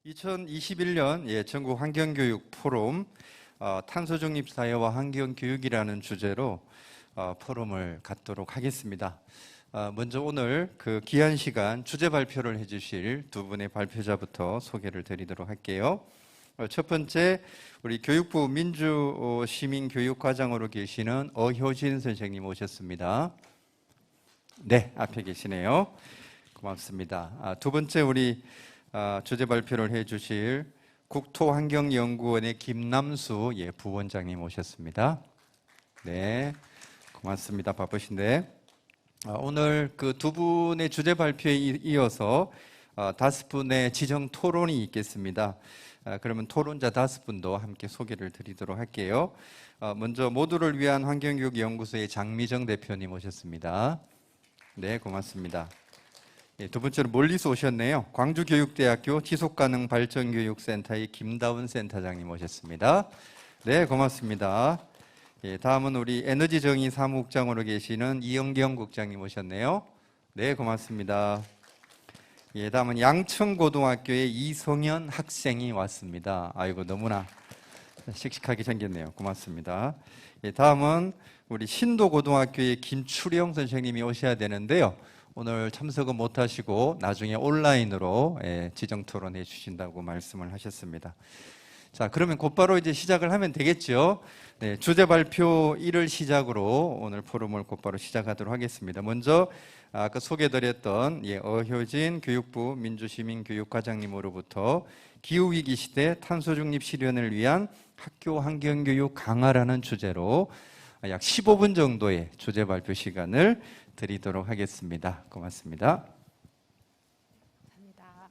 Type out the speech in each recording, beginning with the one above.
2021년 전국 환경교육 포럼 탄소중립 사회와 환경교육이라는 주제로 포럼을 갖도록 하겠습니다. 먼저 오늘 그 귀한 시간 주제 발표를 해주실 두 분의 발표자부터 소개를 드리도록 할게요. 첫 번째, 우리 교육부 민주시민교육과장으로 계시는 어효진 선생님 오셨습니다. 네, 앞에 계시네요. 고맙습니다. 두 번째, 우리 주제 발표를 해주실 국토환경연구원의 김남수 부원장님 오셨습니다. 네, 고맙습니다. 바쁘신데 오늘 그 두 분의 주제 발표에 이어서 5분의 지정 토론이 있겠습니다. 그러면 토론자 5분도 함께 소개를 드리도록 할게요. 먼저 모두를 위한 환경교육연구소의 장미정 대표님 오셨습니다. 네, 고맙습니다. 두 번째로 멀리서 오셨네요. 광주교육대학교 지속가능발전교육센터의 김다운 센터장님 오셨습니다. 네, 고맙습니다. 다음은 우리 에너지정의 사무국장으로 계시는 이영경 국장님 오셨네요. 네, 고맙습니다. 다음은 양천고등학교의 이성현 학생이 왔습니다. 아이고, 너무나 씩씩하게 생겼네요. 고맙습니다. 다음은 우리 신도고등학교의 김추령 선생님이 오셔야 되는데요. 오늘 참석은 못하시고 나중에 온라인으로 지정 토론해 주신다고 말씀을 하셨습니다. 자, 그러면 곧바로 이제 시작을 하면 되겠죠. 네, 주제 발표 1을 시작으로 오늘 포럼을 곧바로 시작하도록 하겠습니다. 먼저 아까 소개드렸던 어효진 교육부 민주시민교육과장님으로부터 기후위기 시대 탄소중립 실현을 위한 학교 환경교육 강화라는 주제로 약 15분 정도의 주제 발표 시간을 드리도록 하겠습니다. 고맙습니다. 감사합니다.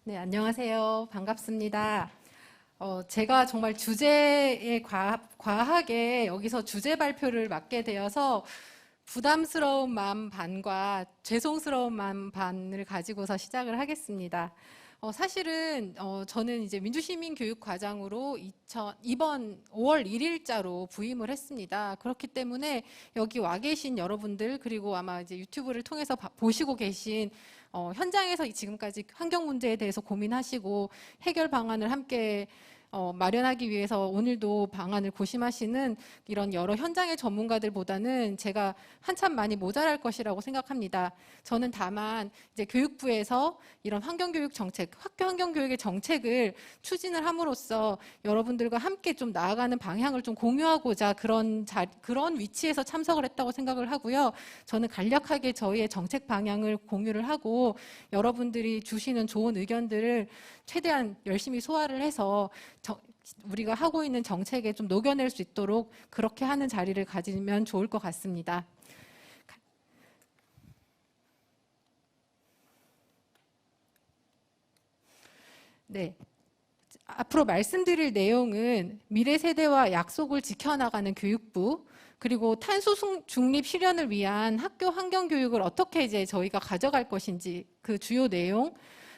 네, 안녕하세요. 반갑습니다. 제가 정말 주제에 과하게 여기서 주제 발표를 맡게 되어서 부담스러운 마음 반과 죄송스러운 마음 반을 가지고서 시작을 하겠습니다. 사실은 저는 이제 민주시민교육과장으로 이번 5월 1일자로 부임을 했습니다. 그렇기 때문에 여기 와 계신 여러분들, 그리고 아마 이제 유튜브를 통해서 보시고 계신 현장에서 지금까지 환경 문제에 대해서 고민하시고 해결 방안을 함께 마련하기 위해서 오늘도 방안을 고심하시는 이런 여러 현장의 전문가들보다는 제가 한참 많이 모자랄 것이라고 생각합니다. 저는 다만 이제 교육부에서 이런 환경교육 정책, 학교 환경교육의 정책을 추진을 함으로써 여러분들과 함께 좀 나아가는 방향을 좀 공유하고자 그런 위치에서 참석을 했다고 생각을 하고요. 저는 간략하게 저희의 정책 방향을 공유를 하고 여러분들이 주시는 좋은 의견들을 최대한 열심히 소화를 해서 우리가 하고 있는 정책에 좀 녹여낼 수 있도록 그렇게 하는 자리를 가지면 좋을 것 같습니다. 네. 앞으로 말씀드릴 내용은 미래 세대와 약속을 지켜나가는 교육부, 그리고 탄소 중립 실현을 위한 학교 환경 교육을 어떻게 이제 저희가 가져갈 것인지 그 주요 내용,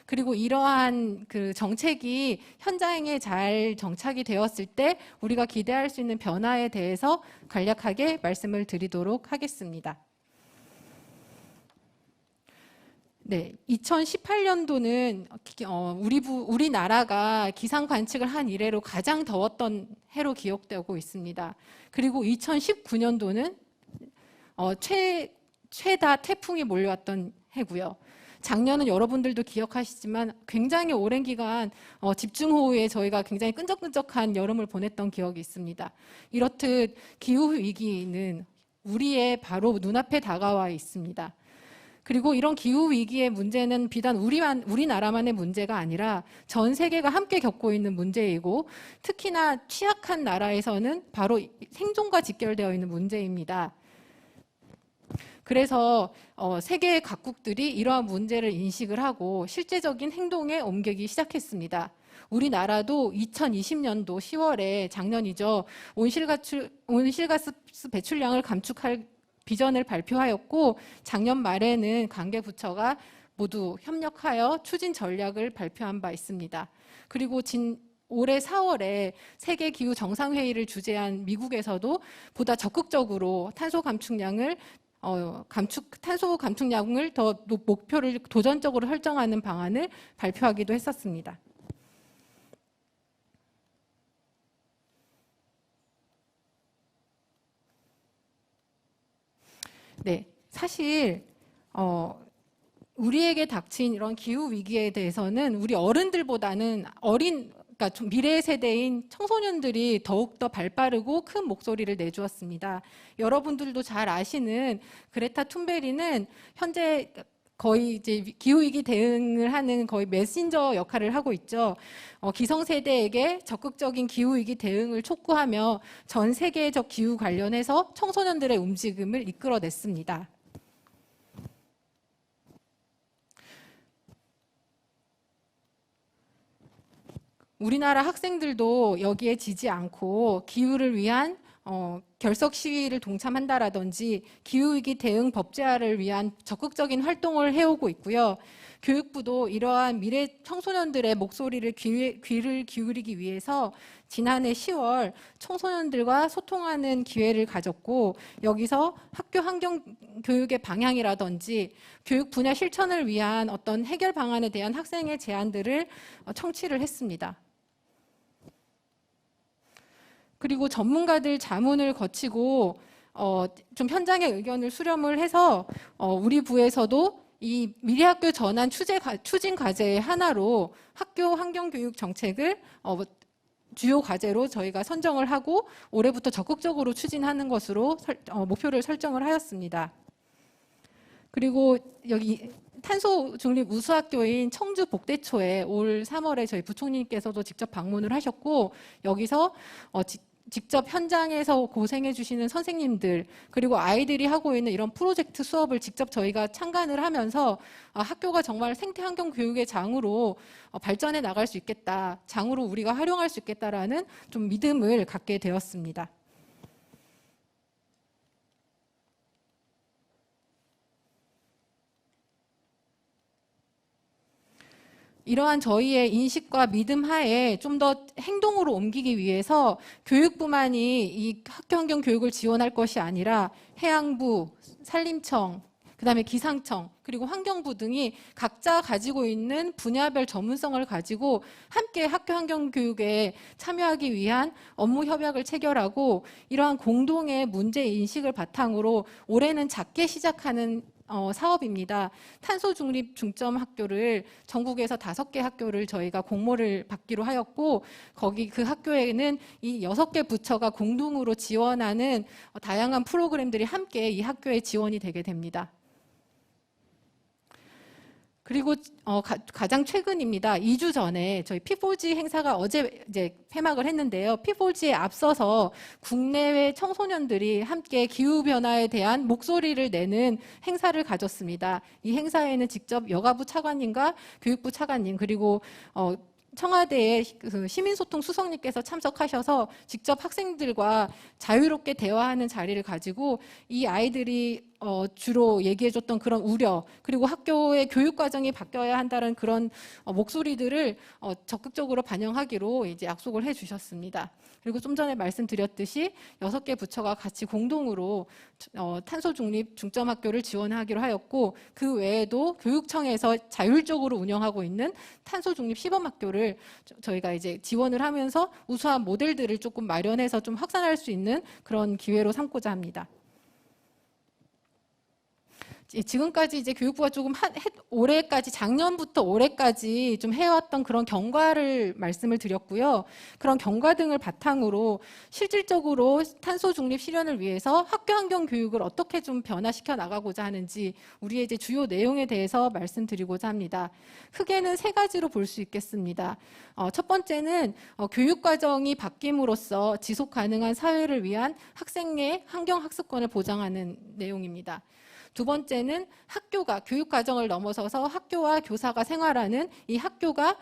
그리고 이러한 그 정책이 현장에 잘 정착이 되었을 때 우리가 기대할 수 있는 변화에 대해서 간략하게 말씀을 드리도록 하겠습니다. 네, 2018년도는 우리나라가 기상 관측을 한 이래로 가장 더웠던 해로 기억되고 있습니다. 그리고 2019년도는 최다 태풍이 몰려왔던 해고요. 작년은 여러분들도 기억하시지만 굉장히 오랜 기간 집중호우에 저희가 굉장히 끈적끈적한 여름을 보냈던 기억이 있습니다. 이렇듯 기후위기는 우리의 바로 눈앞에 다가와 있습니다. 그리고 이런 기후위기의 문제는 비단 우리나라만의 문제가 아니라 전 세계가 함께 겪고 있는 문제이고 특히나 취약한 나라에서는 바로 생존과 직결되어 있는 문제입니다. 그래서 세계 각국들이 이러한 문제를 인식을 하고 실제적인 행동에 옮기기 시작했습니다. 우리나라도 2020년도 10월에 작년이죠. 온실가스 배출량을 감축할 비전을 발표하였고 작년 말에는 관계부처가 모두 협력하여 추진 전략을 발표한 바 있습니다. 그리고 올해 4월에 세계 기후 정상회의를 주재한 미국에서도 보다 적극적으로 탄소 감축량을 탄소 감축량을 더 목표를 도전적으로 설정하는 방안을 발표하기도 했었습니다. 네, 사실 우리에게 닥친 이런 기후 위기에 대해서는 우리 어른들보다는 그러니까 좀 미래 세대인 청소년들이 더욱더 발빠르고 큰 목소리를 내주었습니다. 여러분들도 잘 아시는 그레타 툰베리는 현재 거의 이제 기후위기 대응을 하는 거의 메신저 역할을 하고 있죠. 기성세대에게 적극적인 기후위기 대응을 촉구하며 전 세계적 기후 관련해서 청소년들의 움직임을 이끌어냈습니다. 우리나라 학생들도 여기에 지지 않고 기후를 위한 결석 시위를 동참한다라든지 기후위기 대응 법제화를 위한 적극적인 활동을 해오고 있고요. 교육부도 이러한 미래 청소년들의 목소리를 귀를 기울이기 위해서 지난해 10월 청소년들과 소통하는 기회를 가졌고 여기서 학교 환경 교육의 방향이라든지 교육 분야 실천을 위한 어떤 해결 방안에 대한 학생의 제안들을 청취를 했습니다. 그리고 전문가들 자문을 거치고 좀 현장의 의견을 수렴을 해서 우리 부에서도 이 미래학교 전환 추진 과제의 하나로 학교 환경교육 정책을 주요 과제로 저희가 선정을 하고 올해부터 적극적으로 추진하는 것으로 목표를 설정을 하였습니다. 그리고 여기 탄소 중립 우수학교인 청주 복대초에 올 3월에 저희 부총리께서도 직접 방문을 하셨고 여기서 직접 현장에서 고생해 주시는 선생님들 그리고 아이들이 하고 있는 이런 프로젝트 수업을 직접 저희가 참관을 하면서 학교가 정말 생태환경 교육의 장으로 발전해 나갈 수 있겠다, 장으로 우리가 활용할 수 있겠다라는 좀 믿음을 갖게 되었습니다. 이러한 저희의 인식과 믿음 하에 좀 더 행동으로 옮기기 위해서 교육부만이 이 학교환경 교육을 지원할 것이 아니라 해양부, 산림청, 그다음에 기상청, 그리고 환경부 등이 각자 가지고 있는 분야별 전문성을 가지고 함께 학교환경 교육에 참여하기 위한 업무 협약을 체결하고 이러한 공동의 문제 인식을 바탕으로 올해는 작게 시작하는 사업입니다. 탄소 중립 중점 학교를 전국에서 5개 학교를 저희가 공모를 받기로 하였고 거기 그 학교에는 이 6개 부처가 공동으로 지원하는 다양한 프로그램들이 함께 이 학교에 지원이 되게 됩니다. 그리고 가장 최근입니다. 2주 전에 저희 P4G 행사가 어제 이제 폐막을 했는데요. P4G에 앞서서 국내외 청소년들이 함께 기후변화에 대한 목소리를 내는 행사를 가졌습니다. 이 행사에는 직접 여가부 차관님과 교육부 차관님 그리고 청와대의 시민소통 수석님께서 참석하셔서 직접 학생들과 자유롭게 대화하는 자리를 가지고 이 아이들이 주로 얘기해줬던 그런 우려 그리고 학교의 교육 과정이 바뀌어야 한다는 그런 목소리들을 적극적으로 반영하기로 이제 약속을 해주셨습니다. 그리고 좀 전에 말씀드렸듯이 6개 부처가 같이 공동으로 탄소 중립 중점 학교를 지원하기로 하였고 그 외에도 교육청에서 자율적으로 운영하고 있는 탄소 중립 시범 학교를 저희가 이제 지원을 하면서 우수한 모델들을 조금 마련해서 좀 확산할 수 있는 그런 기회로 삼고자 합니다. 지금까지 이제 교육부가 조금 올해까지 작년부터 올해까지 좀 해왔던 그런 경과를 말씀을 드렸고요. 그런 경과 등을 바탕으로 실질적으로 탄소 중립 실현을 위해서 학교 환경 교육을 어떻게 좀 변화시켜 나가고자 하는지 우리의 이제 주요 내용에 대해서 말씀드리고자 합니다. 크게는 3가지로 볼 수 있겠습니다. 첫 번째는 교육 과정이 바뀜으로써 지속 가능한 사회를 위한 학생의 환경 학습권을 보장하는 내용입니다. 두 번째는 학교가 교육 과정을 넘어서서 학교와 교사가 생활하는 이 학교가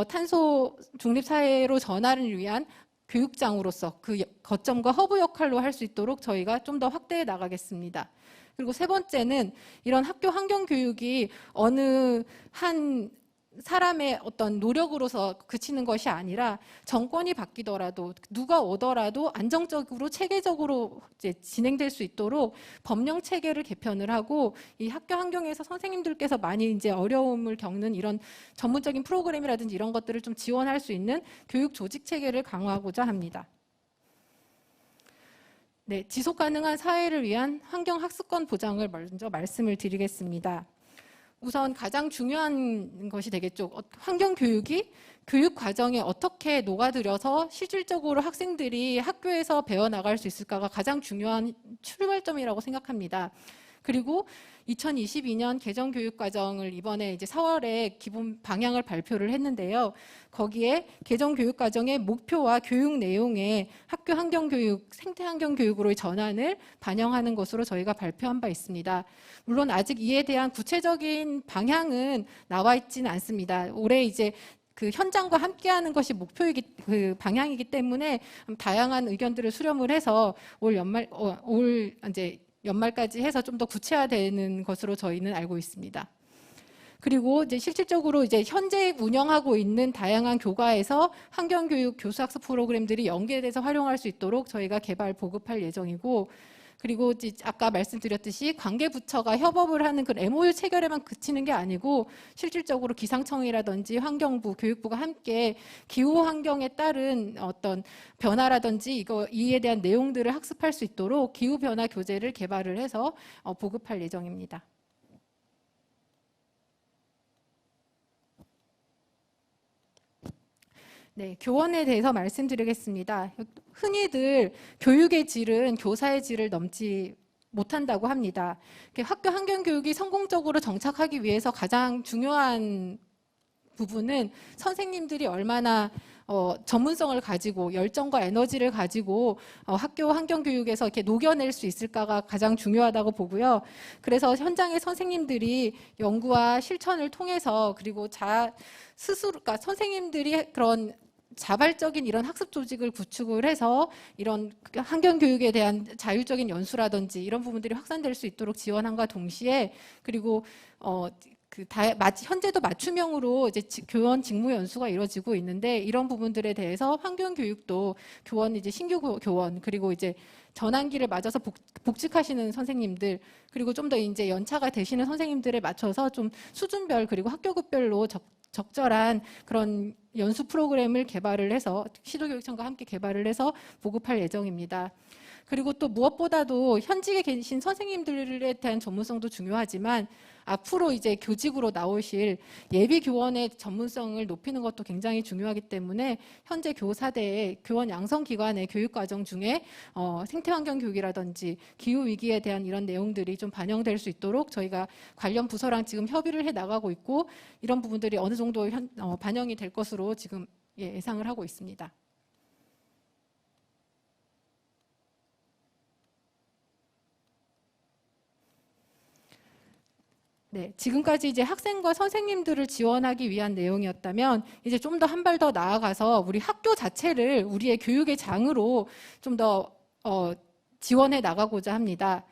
탄소 중립 사회로 전환을 위한 교육장으로서 그 거점과 허브 역할로 할 수 있도록 저희가 좀 더 확대해 나가겠습니다. 그리고 세 번째는 이런 학교 환경 교육이 어느 한 사람의 어떤 노력으로서 그치는 것이 아니라 정권이 바뀌더라도 누가 오더라도 안정적으로 체계적으로 이제 진행될 수 있도록 법령 체계를 개편을 하고 이 학교 환경에서 선생님들께서 많이 이제 어려움을 겪는 이런 전문적인 프로그램이라든지 이런 것들을 좀 지원할 수 있는 교육 조직 체계를 강화하고자 합니다. 네, 지속 가능한 사회를 위한 환경 학습권 보장을 먼저 말씀을 드리겠습니다. 우선 가장 중요한 것이 되겠죠. 환경 교육이 교육 과정에 어떻게 녹아들여서 실질적으로 학생들이 학교에서 배워나갈 수 있을까가 가장 중요한 출발점이라고 생각합니다. 그리고 2022년 개정 교육 과정을 이번에 이제 4월에 기본 방향을 발표를 했는데요. 거기에 개정 교육 과정의 목표와 교육 내용에 학교 환경 교육, 생태 환경 교육으로의 전환을 반영하는 것으로 저희가 발표한 바 있습니다. 물론 아직 이에 대한 구체적인 방향은 나와 있지는 않습니다. 올해 이제 그 현장과 함께하는 것이 그 방향이기 때문에 다양한 의견들을 수렴을 해서 올 이제 연말까지 해서 좀 더 구체화되는 것으로 저희는 알고 있습니다. 그리고 이제 실질적으로 이제 현재 운영하고 있는 다양한 교과에서 환경교육 교수학습 프로그램들이 연계돼서 활용할 수 있도록 저희가 개발 보급할 예정이고, 그리고 아까 말씀드렸듯이 관계부처가 협업을 하는 그 MOU 체결에만 그치는 게 아니고 실질적으로 기상청이라든지 환경부, 교육부가 함께 기후 환경에 따른 어떤 변화라든지 이에 대한 내용들을 학습할 수 있도록 기후 변화 교재를 개발을 해서 보급할 예정입니다. 네, 교원에 대해서 말씀드리겠습니다. 흔히들 교육의 질은 교사의 질을 넘지 못한다고 합니다. 학교 환경교육이 성공적으로 정착하기 위해서 가장 중요한 부분은 선생님들이 얼마나 전문성을 가지고 열정과 에너지를 가지고 학교 환경교육에서 이렇게 녹여낼 수 있을까가 가장 중요하다고 보고요. 그래서 현장의 선생님들이 연구와 실천을 통해서 그리고 스스로, 그러니까 선생님들이 그런 자발적인 이런 학습 조직을 구축을 해서 이런 환경교육에 대한 자율적인 연수라든지 이런 부분들이 확산될 수 있도록 지원함과 동시에, 그리고 현재도 맞춤형으로 이제 교원 직무 연수가 이루어지고 있는데 이런 부분들에 대해서 환경교육도 교원 이제 신규 교원, 그리고 이제 전환기를 맞아서 복직하시는 선생님들, 그리고 좀 더 이제 연차가 되시는 선생님들에 맞춰서 좀 수준별 그리고 학교급별로 적절한 그런 연수 프로그램을 개발을 해서 시도교육청과 함께 개발을 해서 보급할 예정입니다. 그리고 또 무엇보다도 현직에 계신 선생님들에 대한 전문성도 중요하지만 앞으로 이제 교직으로 나오실 예비 교원의 전문성을 높이는 것도 굉장히 중요하기 때문에 현재 교사대의 교원 양성기관의 교육과정 중에 생태환경 교육이라든지 기후위기에 대한 이런 내용들이 좀 반영될 수 있도록 저희가 관련 부서랑 지금 협의를 해 나가고 있고, 이런 부분들이 어느 정도 반영이 될 것으로 지금 예상을 하고 있습니다. 네, 지금까지 이제 학생과 선생님들을 지원하기 위한 내용이었다면 이제 좀 더 한 발 더 나아가서 우리 학교 자체를 우리의 교육의 장으로 좀 더 지원해 나가고자 합니다.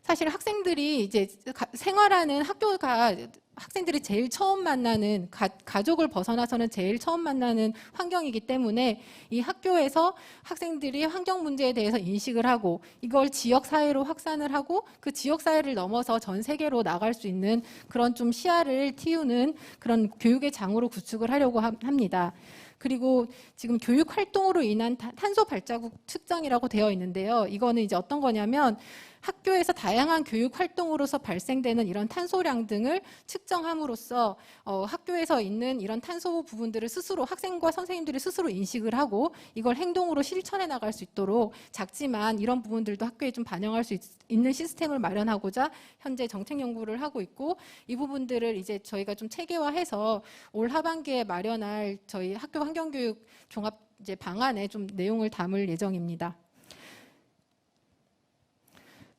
사실 학생들이 이제 생활하는 학교가 학생들이 제일 처음 만나는 가족을 벗어나서는 제일 처음 만나는 환경이기 때문에 이 학교에서 학생들이 환경 문제에 대해서 인식을 하고 이걸 지역 사회로 확산을 하고 그 지역 사회를 넘어서 전 세계로 나갈 수 있는 그런 좀 시야를 틔우는 그런 교육의 장으로 구축을 하려고 합니다. 그리고 지금 교육 활동으로 인한 탄소 발자국 측정이라고 되어 있는데요. 이거는 이제 어떤 거냐면 학교에서 다양한 교육 활동으로서 발생되는 이런 탄소량 등을 측정함으로써 학교에서 있는 이런 탄소 부분들을 스스로 학생과 선생님들이 스스로 인식을 하고 이걸 행동으로 실천해 나갈 수 있도록 작지만 이런 부분들도 학교에 좀 반영할 수 있는 시스템을 마련하고자 현재 정책 연구를 하고 있고, 이 부분들을 이제 저희가 좀 체계화해서 올 하반기에 마련할 저희 학교 환경교육 종합 이제 방안에 좀 내용을 담을 예정입니다.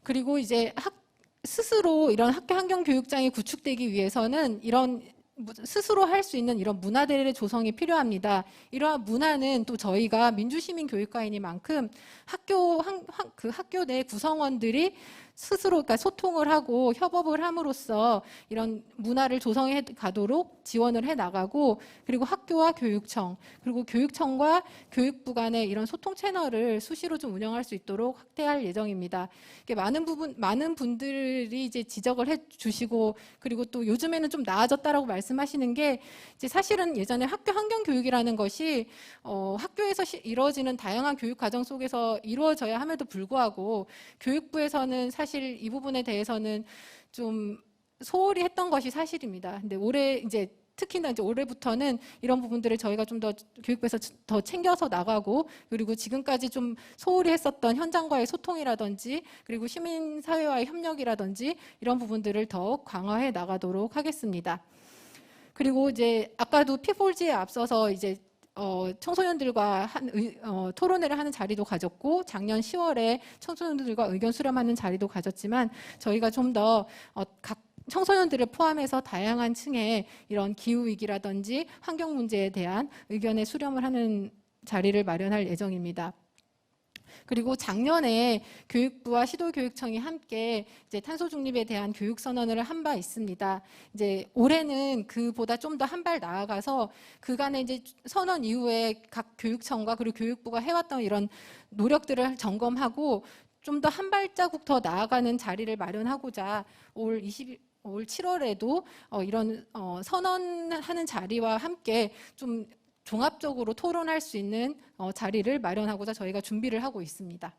그리고 이제 스스로 이런 학교 환경 교육장이 구축되기 위해서는 이런 스스로 할 수 있는 이런 문화들의 조성이 필요합니다. 이러한 문화는 또 저희가 민주시민 교육과이니만큼 학교 내 구성원들이 스스로 그러니까 소통을 하고 협업을 함으로써 이런 문화를 조성해 가도록 지원을 해 나가고, 그리고 학교와 교육청, 그리고 교육청과 교육부 간의 이런 소통 채널을 수시로 좀 운영할 수 있도록 확대할 예정입니다. 이게 많은 분들이 이제 지적을 해 주시고, 그리고 또 요즘에는 좀 나아졌다라고 말씀하시는 게, 이제 사실은 예전에 학교 환경 교육이라는 것이 학교에서 이루어지는 다양한 교육 과정 속에서 이루어져야 함에도 불구하고, 교육부에서는 사실 이 부분에 대해서는 좀 소홀히 했던 것이 사실입니다. 근데 올해 이제 특히나 이제 올해부터는 이런 부분들을 저희가 좀 더 교육부에서 더 챙겨서 나가고, 그리고 지금까지 좀 소홀히 했었던 현장과의 소통이라든지, 그리고 시민사회와의 협력이라든지 이런 부분들을 더욱 강화해 나가도록 하겠습니다. 그리고 이제 아까도 피폴지에 앞서서 이제 청소년들과 토론회를 하는 자리도 가졌고, 작년 10월에 청소년들과 의견 수렴하는 자리도 가졌지만, 저희가 좀 더 각 청소년들을 포함해서 다양한 층의 이런 기후위기라든지 환경 문제에 대한 의견의 수렴을 하는 자리를 마련할 예정입니다. 그리고 작년에 교육부와 시도교육청이 함께 이제 탄소 중립에 대한 교육 선언을 한 바 있습니다. 이제 올해는 그보다 좀 더 한 발 나아가서 그간의 이제 선언 이후에 각 교육청과 그리고 교육부가 해왔던 이런 노력들을 점검하고 좀 더 한 발자국 더 나아가는 자리를 마련하고자 올 7월에도 이런 선언하는 자리와 함께 좀 종합적으로 토론할 수 있는 자리를 마련하고자 저희가 준비를 하고 있습니다.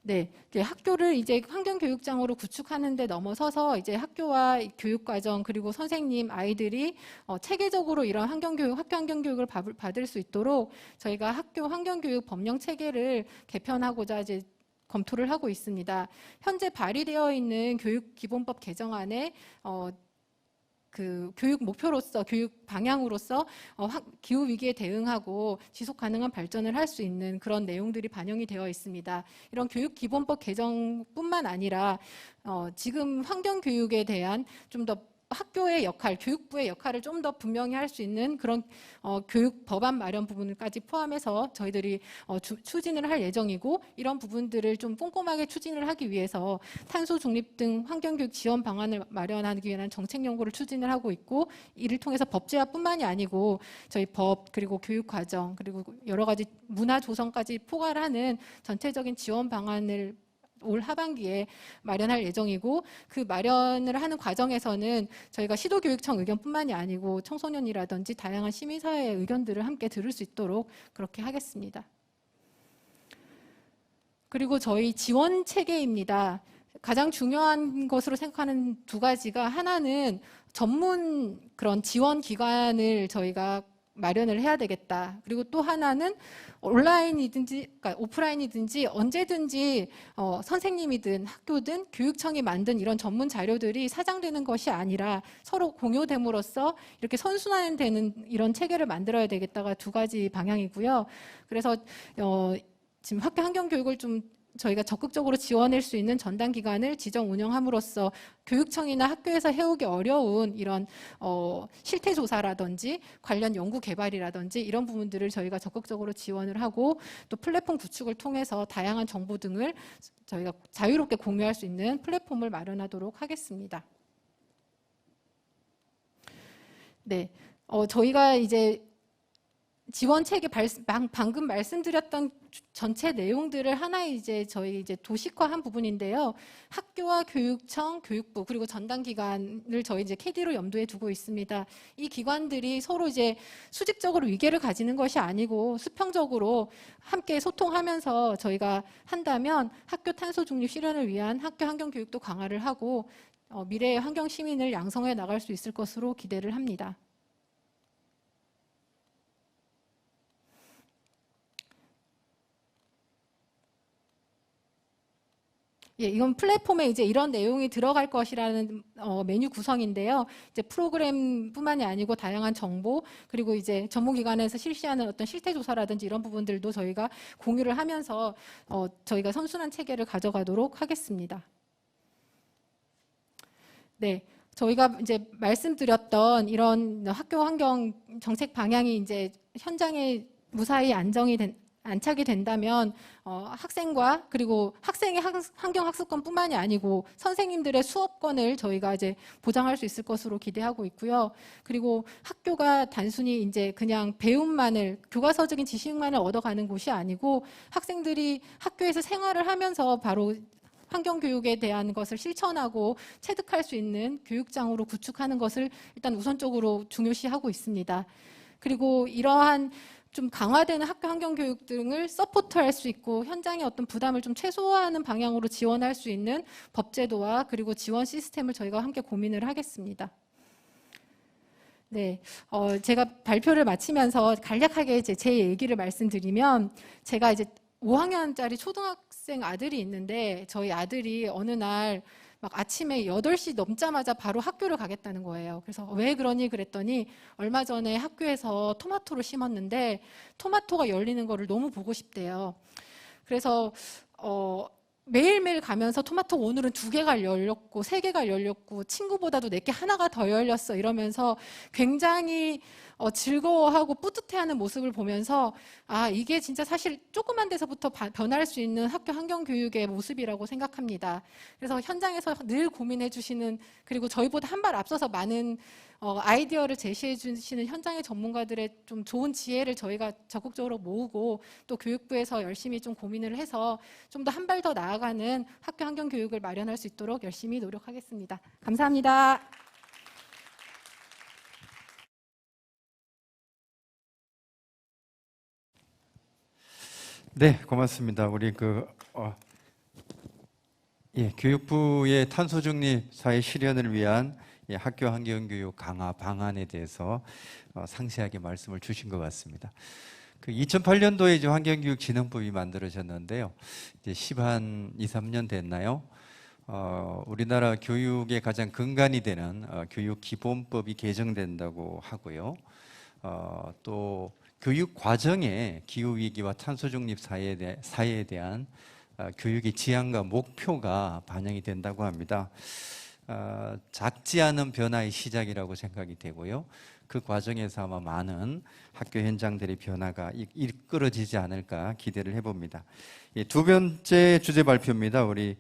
네, 학교를 이제 환경교육장으로 구축하는 데 넘어서서 이제 학교와 교육과정, 그리고 선생님, 아이들이 체계적으로 이런 환경교육, 학교 환경교육을 받을 수 있도록 저희가 학교 환경교육 법령 체계를 개편하고자 이제 검토를 하고 있습니다. 현재 발의되어 있는 교육기본법 개정안에 그 교육 목표로서, 교육 방향으로서 기후 위기에 대응하고 지속 가능한 발전을 할 수 있는 그런 내용들이 반영이 되어 있습니다. 이런 교육 기본법 개정뿐만 아니라 지금 환경 교육에 대한 좀 더 학교의 역할, 교육부의 역할을 좀 더 분명히 할 수 있는 그런 교육 법안 마련 부분까지 포함해서 저희들이 추진을 할 예정이고, 이런 부분들을 좀 꼼꼼하게 추진을 하기 위해서 탄소 중립 등 환경교육 지원 방안을 마련하기 위한 정책 연구를 추진을 하고 있고, 이를 통해서 법제화뿐만이 아니고 저희 법, 그리고 교육 과정, 그리고 여러 가지 문화 조성까지 포괄하는 전체적인 지원 방안을 올 하반기에 마련할 예정이고, 그 마련을 하는 과정에서는 저희가 시도교육청 의견뿐만이 아니고 청소년이라든지 다양한 시민사회의 의견들을 함께 들을 수 있도록 그렇게 하겠습니다. 그리고 저희 지원 체계입니다. 가장 중요한 것으로 생각하는 두 가지가, 하나는 전문 그런 지원 기관을 저희가 마련을 해야 되겠다. 그리고 또 하나는 온라인이든지 그러니까 오프라인이든지 언제든지 선생님이든 학교든 교육청이 만든 이런 전문 자료들이 사장되는 것이 아니라 서로 공유됨으로써 이렇게 선순환되는 이런 체계를 만들어야 되겠다가 두 가지 방향이고요. 그래서 지금 학교 환경교육을 좀 저희가 적극적으로 지원할 수 있는 전담 기관을 지정 운영함으로써 교육청이나 학교에서 해오기 어려운 이런 실태 조사라든지 관련 연구 개발이라든지 이런 부분들을 저희가 적극적으로 지원을 하고, 또 플랫폼 구축을 통해서 다양한 정보 등을 저희가 자유롭게 공유할 수 있는 플랫폼을 마련하도록 하겠습니다. 네, 저희가 이제 지원 체계 방금 말씀드렸던 전체 내용들을 하나의 이제 저희 이제 도식화한 부분인데요. 학교와 교육청, 교육부 그리고 전담 기관을 저희 이제 KD로 염두에 두고 있습니다. 이 기관들이 서로 이제 수직적으로 위계를 가지는 것이 아니고 수평적으로 함께 소통하면서 저희가 한다면 학교 탄소 중립 실현을 위한 학교 환경 교육도 강화를 하고 미래의 환경 시민을 양성해 나갈 수 있을 것으로 기대를 합니다. 예, 이건 플랫폼에 이제 이런 내용이 들어갈 것이라는 메뉴 구성인데요. 이제 프로그램뿐만이 아니고 다양한 정보, 그리고 이제 전문기관에서 실시하는 어떤 실태 조사라든지 이런 부분들도 저희가 공유를 하면서 저희가 선순환 체계를 가져가도록 하겠습니다. 네. 저희가 이제 말씀드렸던 이런 학교 환경 정책 방향이 이제 현장에 무사히 안착이 된다면 학생과 그리고 학생의 환경학습권뿐만이 아니고 선생님들의 수업권을 저희가 이제 보장할 수 있을 것으로 기대하고 있고요. 그리고 학교가 단순히 이제 그냥 배움만을 교과서적인 지식만을 얻어가는 곳이 아니고 학생들이 학교에서 생활을 하면서 바로 환경교육에 대한 것을 실천하고 체득할 수 있는 교육장으로 구축하는 것을 일단 우선적으로 중요시하고 있습니다. 그리고 이러한 좀 강화되는 학교 환경교육 등을 서포트할 수 있고 현장의 어떤 부담을 좀 최소화하는 방향으로 지원할 수 있는 법제도와 그리고 지원 시스템을 저희가 함께 고민을 하겠습니다. 네, 제가 발표를 마치면서 간략하게 제 얘기를 말씀드리면 제가 이제 5학년짜리 초등학생 아들이 있는데 저희 아들이 어느 날 막 아침에 8시 넘자마자 바로 학교를 가겠다는 거예요. 그래서 왜 그러니 그랬더니 얼마 전에 학교에서 토마토를 심었는데 토마토가 열리는 거를 너무 보고 싶대요. 그래서 매일매일 가면서 토마토 오늘은 2개가 열렸고 3개가 열렸고 친구보다도 내게 하나가 더 열렸어 이러면서 굉장히 즐거워하고 뿌듯해하는 모습을 보면서 아 이게 진짜 사실 조그만 데서부터 변할 수 있는 학교 환경교육의 모습이라고 생각합니다. 그래서 현장에서 늘 고민해 주시는 그리고 저희보다 한 발 앞서서 많은 아이디어를 제시해 주시는 현장의 전문가들의 좀 좋은 지혜를 저희가 적극적으로 모으고 또 교육부에서 열심히 좀 고민을 해서 좀 더 한 발 더 나아가는 학교 환경 교육을 마련할 수 있도록 열심히 노력하겠습니다. 감사합니다. 네, 고맙습니다. 우리 교육부의 탄소 중립 사회 실현을 위한 학교 환경 교육 강화 방안에 대해서 상세하게 말씀을 주신 것 같습니다. 2008년도에 이제 환경교육진흥법이 만들어졌는데요. 이제 2, 3년 됐나요? 우리나라 교육의 가장 근간이 되는 교육기본법이 개정된다고 하고요. 또 교육 과정에 기후위기와 탄소중립 사회에 대한 교육의 지향과 목표가 반영이 된다고 합니다. 작지 않은 변화의 시작이라고 생각이 되고요. 그 과정에서 아마 많은 학교 현장들의 변화가 이끌어지지 않을까 기대를 해봅니다. 두 번째 주제 발표입니다. 우리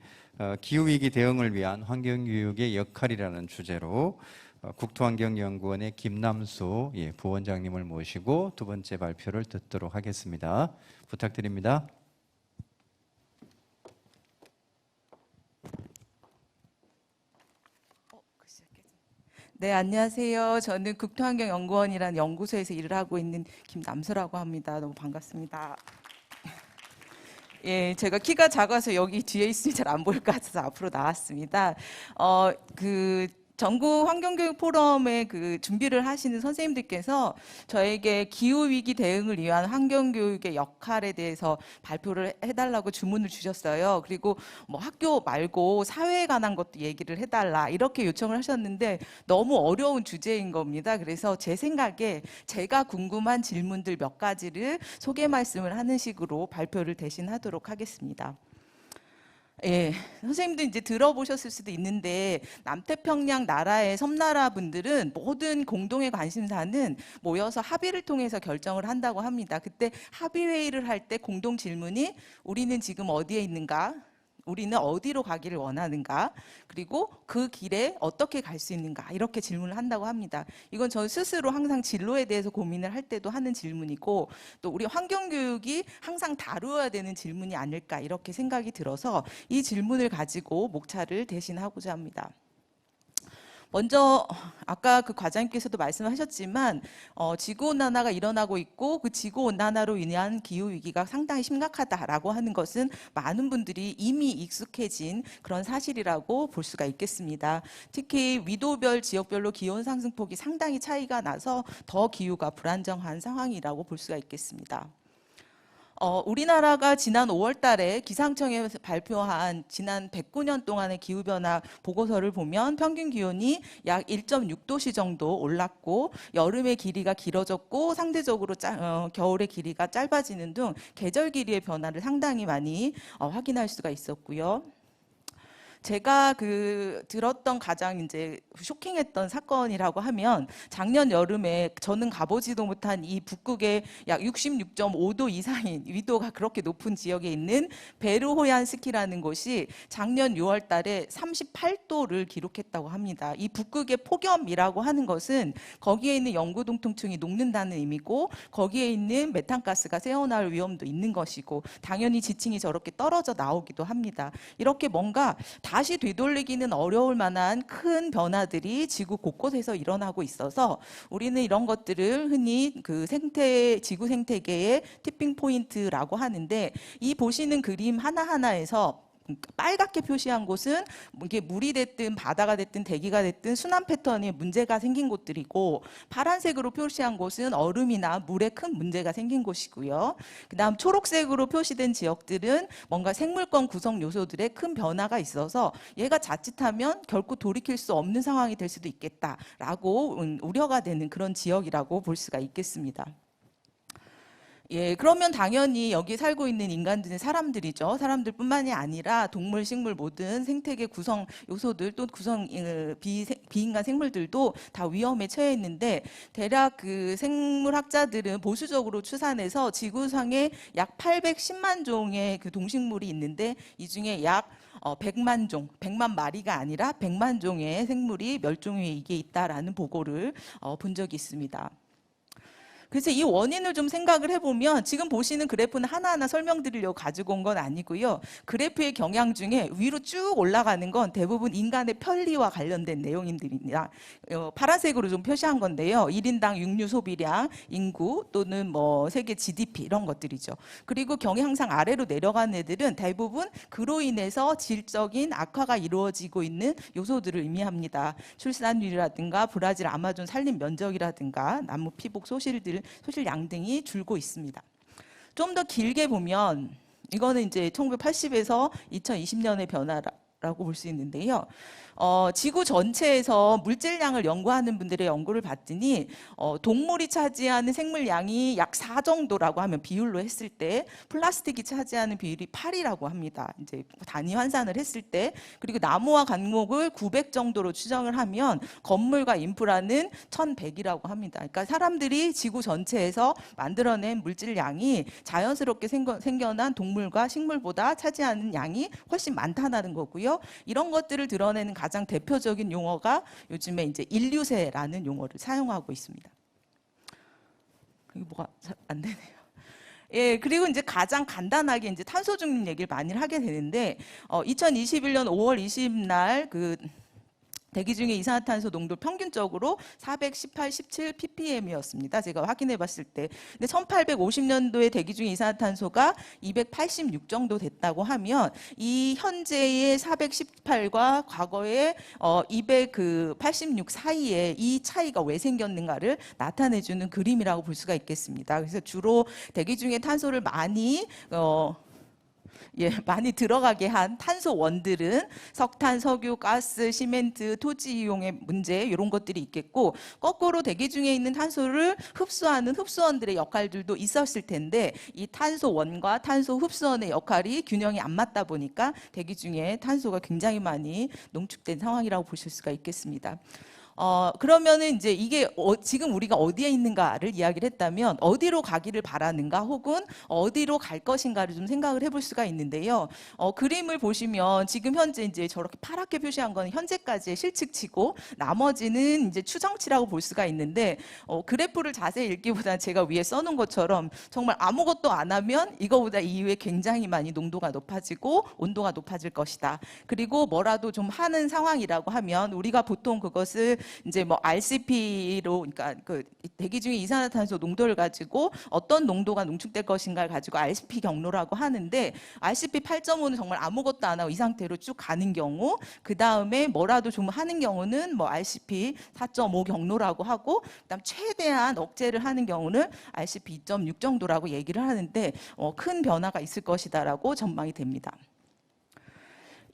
기후위기 대응을 위한 환경교육의 역할이라는 주제로 국토환경연구원의 김남수 부원장님을 모시고 두 번째 발표를 듣도록 하겠습니다. 부탁드립니다. 네, 안녕하세요. 저는 국토환경연구원이라는 연구소에서 일을 하고 있는 김남수라고 합니다. 너무 반갑습니다. 예, 제가 키가 작아서 여기 뒤에 있으니 잘 안 보일 것 같아서 앞으로 나왔습니다. 전국 환경교육 포럼에 준비를 하시는 선생님들께서 저에게 기후위기 대응을 위한 환경교육의 역할에 대해서 발표를 해달라고 주문을 주셨어요. 그리고 뭐 학교 말고 사회에 관한 것도 얘기를 해달라 이렇게 요청을 하셨는데 너무 어려운 주제인 겁니다. 그래서 제 생각에 제가 궁금한 질문들 몇 가지를 소개 말씀을 하는 식으로 발표를 대신하도록 하겠습니다. 예, 선생님도 이제 들어보셨을 수도 있는데 남태평양 나라의 섬나라 분들은 모든 공동의 관심사는 모여서 합의를 통해서 결정을 한다고 합니다. 그때 합의회의를 할 때 공동 질문이 우리는 지금 어디에 있는가? 우리는 어디로 가기를 원하는가? 그리고 그 길에 어떻게 갈 수 있는가? 이렇게 질문을 한다고 합니다. 이건 저 스스로 항상 진로에 대해서 고민을 할 때도 하는 질문이고 또 우리 환경교육이 항상 다루어야 되는 질문이 아닐까 이렇게 생각이 들어서 이 질문을 가지고 목차를 대신하고자 합니다. 먼저 아까 과장님께서도 말씀하셨지만 지구온난화가 일어나고 있고 그 지구온난화로 인한 기후위기가 상당히 심각하다라고 하는 것은 많은 분들이 이미 익숙해진 그런 사실이라고 볼 수가 있겠습니다. 특히 위도별 지역별로 기온 상승폭이 상당히 차이가 나서 더 기후가 불안정한 상황이라고 볼 수가 있겠습니다. 우리나라가 지난 5월 달에 기상청에서 발표한 지난 109년 동안의 기후변화 보고서를 보면 평균 기온이 약 1.6도씨 정도 올랐고 여름의 길이가 길어졌고 상대적으로 겨울의 길이가 짧아지는 등 계절 길이의 변화를 상당히 많이 확인할 수가 있었고요. 제가 들었던 가장 이제 쇼킹했던 사건이라고 하면 작년 여름에 저는 가보지도 못한 이 북극의 약 66.5도 이상인 위도가 그렇게 높은 지역에 있는 베르호얀스키라는 곳이 작년 6월 달에 38도를 기록했다고 합니다. 이 북극의 폭염이라고 하는 것은 거기에 있는 영구동통층이 녹는다는 의미고 거기에 있는 메탄가스가 새어나올 위험도 있는 것이고 당연히 지층이 저렇게 떨어져 나오기도 합니다. 이렇게 뭔가 다시 되돌리기는 어려울 만한 큰 변화들이 지구 곳곳에서 일어나고 있어서 우리는 이런 것들을 흔히 지구 생태계의 티핑 포인트라고 하는데 이 보시는 그림 하나하나에서 빨갛게 표시한 곳은 이게 물이 됐든 바다가 됐든 대기가 됐든 순환 패턴에 문제가 생긴 곳들이고 파란색으로 표시한 곳은 얼음이나 물에 큰 문제가 생긴 곳이고요. 그다음 초록색으로 표시된 지역들은 뭔가 생물권 구성 요소들의 큰 변화가 있어서 얘가 자칫하면 결코 돌이킬 수 없는 상황이 될 수도 있겠다라고 우려가 되는 그런 지역이라고 볼 수가 있겠습니다. 예, 그러면 당연히 여기 살고 있는 인간들은 사람들이죠. 사람들뿐만이 아니라 동물, 식물 모든 생태계 구성 요소들 또 비인간 생물들도 다 위험에 처해 있는데 대략 생물학자들은 보수적으로 추산해서 지구상에 약 810만 종의 동식물이 있는데 이 중에 약 100만 종, 100만 마리가 아니라 100만 종의 생물이 멸종 위기에 있다라는 보고를 본 적이 있습니다. 그래서 이 원인을 좀 생각을 해보면 지금 보시는 그래프는 하나하나 설명드리려고 가지고 온 건 아니고요. 그래프의 경향 중에 위로 쭉 올라가는 건 대부분 인간의 편리와 관련된 내용들입니다. 파란색으로 좀 표시한 건데요. 1인당 육류 소비량, 인구 또는 세계 GDP 이런 것들이죠. 그리고 경향상 아래로 내려간 애들은 대부분 그로 인해서 질적인 악화가 이루어지고 있는 요소들을 의미합니다. 출산율이라든가 브라질 아마존 산림 면적이라든가 나무 피복 소실량 등이 줄고 있습니다. 좀 더 길게 보면 이거는 이제 1980에서 2020년의 변화라고 볼 수 있는데요. 지구 전체에서 물질량을 연구하는 분들의 연구를 봤더니 동물이 차지하는 생물량이 약 4 정도라고 하면 비율로 했을 때 플라스틱이 차지하는 비율이 8이라고 합니다. 이제 단위 환산을 했을 때 그리고 나무와 강목을 900 정도로 추정을 하면 건물과 인프라는 1100이라고 합니다. 그러니까 사람들이 지구 전체에서 만들어낸 물질량이 자연스럽게 생겨난 동물과 식물보다 차지하는 양이 훨씬 많다는 거고요. 이런 것들을 드러내는 가장 대표적인 용어가 요즘에 이제 인류세라는 용어를 사용하고 있습니다. 이게 뭐가 잘 안 되네요. 예, 그리고 이제 가장 간단하게 이제 탄소 중립 얘기를 많이 하게 되는데 2021년 5월 20일 날 대기 중의 이산화탄소 농도 평균적으로 418, 17 ppm이었습니다. 제가 확인해 봤을 때. 근데 1850년도에 대기 중의 이산화탄소가 286 정도 됐다고 하면 이 현재의 418과 과거의 286 사이에 이 차이가 왜 생겼는가를 나타내 주는 그림이라고 볼 수가 있겠습니다. 그래서 주로 대기 중의 탄소를 많이 들어가게 한 탄소 원들은 석탄, 석유, 가스, 시멘트, 토지 이용의 문제 이런 것들이 있겠고 거꾸로 대기 중에 있는 탄소를 흡수하는 흡수원들의 역할들도 있었을 텐데 이 탄소원과 탄소 흡수원의 역할이 균형이 안 맞다 보니까 대기 중에 탄소가 굉장히 많이 농축된 상황이라고 보실 수가 있겠습니다. 그러면은 이제 이게 지금 우리가 어디에 있는가를 이야기를 했다면 어디로 가기를 바라는가 혹은 어디로 갈 것인가를 좀 생각을 해볼 수가 있는데요. 그림을 보시면 지금 현재 이제 저렇게 파랗게 표시한 건 현재까지의 실측치고 나머지는 이제 추정치라고 볼 수가 있는데 그래프를 자세히 읽기보다는 제가 위에 써놓은 것처럼 정말 아무것도 안 하면 이거보다 이후에 굉장히 많이 농도가 높아지고 온도가 높아질 것이다. 그리고 뭐라도 좀 하는 상황이라고 하면 우리가 보통 그것을 이제 RCP로 그러니까 대기 중의 이산화탄소 농도를 가지고 어떤 농도가 농축될 것인가를 가지고 RCP 경로라고 하는데 RCP 8.5는 정말 아무것도 안 하고 이 상태로 쭉 가는 경우 그 다음에 뭐라도 좀 하는 경우는 RCP 4.5 경로라고 하고 그다음 최대한 억제를 하는 경우는 RCP 2.6 정도라고 얘기를 하는데 큰 변화가 있을 것이다라고 전망이 됩니다.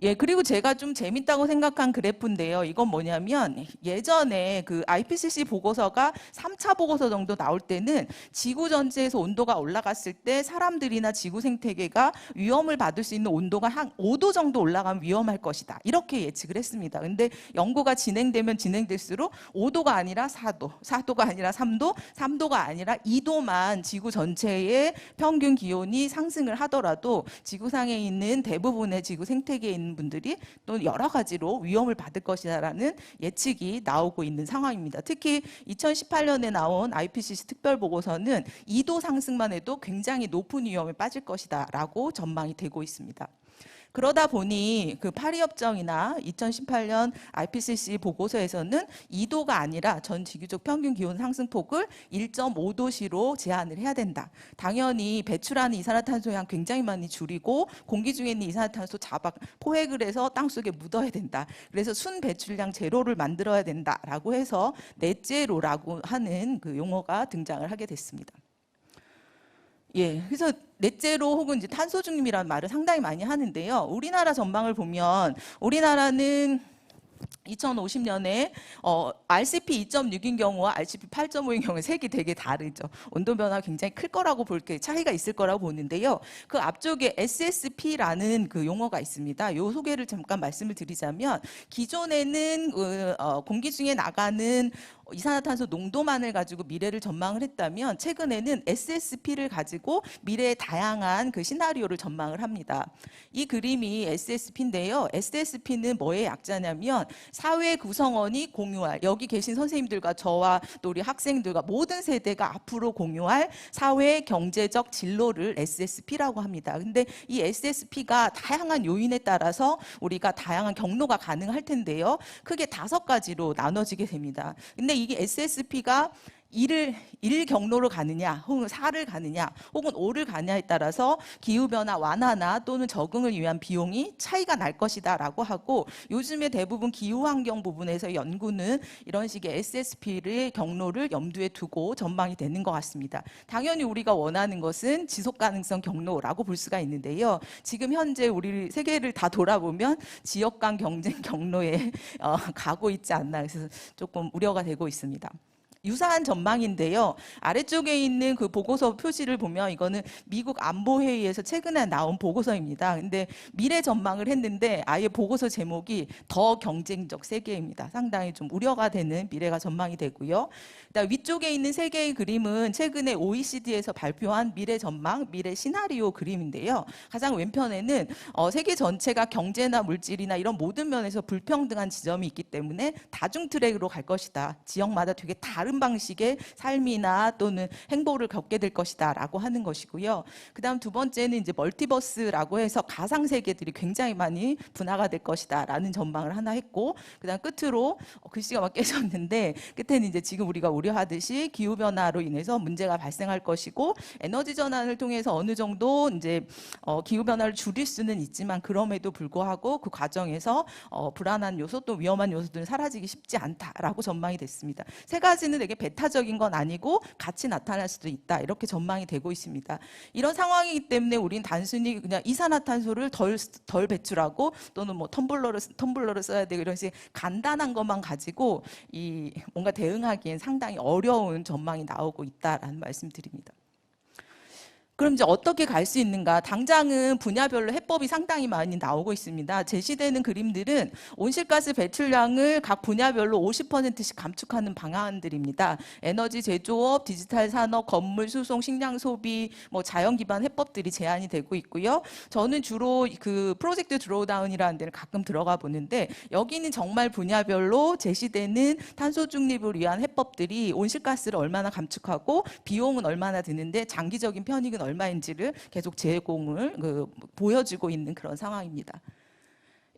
예, 그리고 제가 좀 재밌다고 생각한 그래프인데요. 이건 뭐냐면 예전에 그 IPCC 보고서가 3차 보고서 정도 나올 때는 지구 전체에서 온도가 올라갔을 때 사람들이나 지구 생태계가 위험을 받을 수 있는 온도가 한 5도 정도 올라가면 위험할 것이다. 이렇게 예측을 했습니다. 근데 연구가 진행되면 진행될수록 5도가 아니라 4도, 4도가 아니라 3도, 3도가 아니라 2도만 지구 전체의 평균 기온이 상승을 하더라도 지구상에 있는 대부분의 지구 생태계에 있는 분들이 또 여러 가지로 위험을 받을 것이라는 예측이 나오고 있는 상황입니다. 특히 2018년에 나온 IPCC 특별 보고서는 2도 상승만 해도 굉장히 높은 위험에 빠질 것이다라고 전망이 되고 있습니다. 그러다 보니 그 파리협정이나 2018년 IPCC 보고서에서는 2도가 아니라 전 지구적 평균 기온 상승폭을 1.5도씨로 제한을 해야 된다. 당연히 배출하는 이산화탄소의 양 굉장히 많이 줄이고 공기 중에 있는 이산화탄소 포획을 해서 땅속에 묻어야 된다. 그래서 순 배출량 제로를 만들어야 된다라고 해서 넷제로라고 하는 그 용어가 등장을 하게 됐습니다. 예, 그래서 넷제로 혹은 이제 탄소 중립이라는 말을 상당히 많이 하는데요. 우리나라 전망을 보면 우리나라는 2050년에 RCP 2.6인 경우와 RCP 8.5인 경우에 색이 되게 다르죠. 온도 변화가 굉장히 클 거라고 차이가 있을 거라고 보는데요. 그 앞쪽에 SSP라는 그 용어가 있습니다. 요 소개를 잠깐 말씀을 드리자면 기존에는 공기 중에 나가는 이산화탄소 농도만을 가지고 미래를 전망을 했다면 최근에는 SSP를 가지고 미래의 다양한 그 시나리오를 전망을 합니다. 이 그림이 SSP인데요. SSP는 뭐의 약자냐면 사회 구성원이 공유할, 여기 계신 선생님들과 저와 또 우리 학생들과 모든 세대가 앞으로 공유할 사회 경제적 진로를 SSP라고 합니다. 근데 이 SSP가 다양한 요인에 따라서 우리가 다양한 경로가 가능할 텐데요. 크게 5가지로 나눠지게 됩니다. 근데 이게 SSP가 1 경로로 가느냐, 혹은 4를 가느냐, 혹은 5를 가느냐에 따라서 기후변화 완화나 또는 적응을 위한 비용이 차이가 날 것이다 라고 하고, 요즘에 대부분 기후환경 부분에서 연구는 이런 식의 SSP의 경로를 염두에 두고 전망이 되는 것 같습니다. 당연히 우리가 원하는 것은 지속가능성 경로라고 볼 수가 있는데요. 지금 현재 우리 세계를 다 돌아보면 지역 간 경쟁 경로에 가고 있지 않나, 그래서 조금 우려가 되고 있습니다. 유사한 전망인데요. 아래쪽에 있는 그 보고서 표지를 보면 이거는 미국 안보회의에서 최근에 나온 보고서입니다. 근데 미래 전망을 했는데 아예 보고서 제목이 더 경쟁적 세계입니다. 상당히 좀 우려가 되는 미래가 전망이 되고요. 그다음 위쪽에 있는 세 개의 그림은 최근에 OECD에서 발표한 미래 전망, 미래 시나리오 그림인데요. 가장 왼편에는 세계 전체가 경제나 물질이나 이런 모든 면에서 불평등한 지점이 있기 때문에 다중 트랙으로 갈 것이다. 지역마다 되게 다른 방식의 삶이나 또는 행보를 겪게 될 것이다 라고 하는 것이고요. 그 다음 두 번째는 이제 멀티버스라고 해서 가상 세계들이 굉장히 많이 분화가 될 것이다 라는 전망을 하나 했고, 그 다음 끝으로 글씨가 막 깨졌는데 끝에는 이제 지금 우리가 우려하듯이 기후변화로 인해서 문제가 발생할 것이고, 에너지 전환을 통해서 어느 정도 이제 기후변화를 줄일 수는 있지만 그럼에도 불구하고 그 과정에서 불안한 요소 또 위험한 요소들은 사라지기 쉽지 않다라고 전망이 됐습니다. 세 가지는 되게 배타적인 건 아니고 같이 나타날 수도 있다, 이렇게 전망이 되고 있습니다. 이런 상황이기 때문에 우리는 단순히 그냥 이산화탄소를 덜 배출하고 또는 뭐 텀블러를 써야 되고 이런 식의 간단한 것만 가지고 뭔가 대응하기엔 상당히 어려운 전망이 나오고 있다라는 말씀드립니다. 그럼 이제 어떻게 갈 수 있는가? 당장은 분야별로 해법이 상당히 많이 나오고 있습니다. 제시되는 그림들은 온실가스 배출량을 각 분야별로 50%씩 감축하는 방안들입니다. 에너지 제조업, 디지털 산업, 건물 수송, 식량 소비, 뭐 자연 기반 해법들이 제안이 되고 있고요. 저는 주로 그 프로젝트 드로우다운이라는 데를 가끔 들어가 보는데, 여기는 정말 분야별로 제시되는 탄소 중립을 위한 해법들이 온실가스를 얼마나 감축하고 비용은 얼마나 드는데 장기적인 편익은 얼마인지를 계속 제공을 보여주고 있는 그런 상황입니다.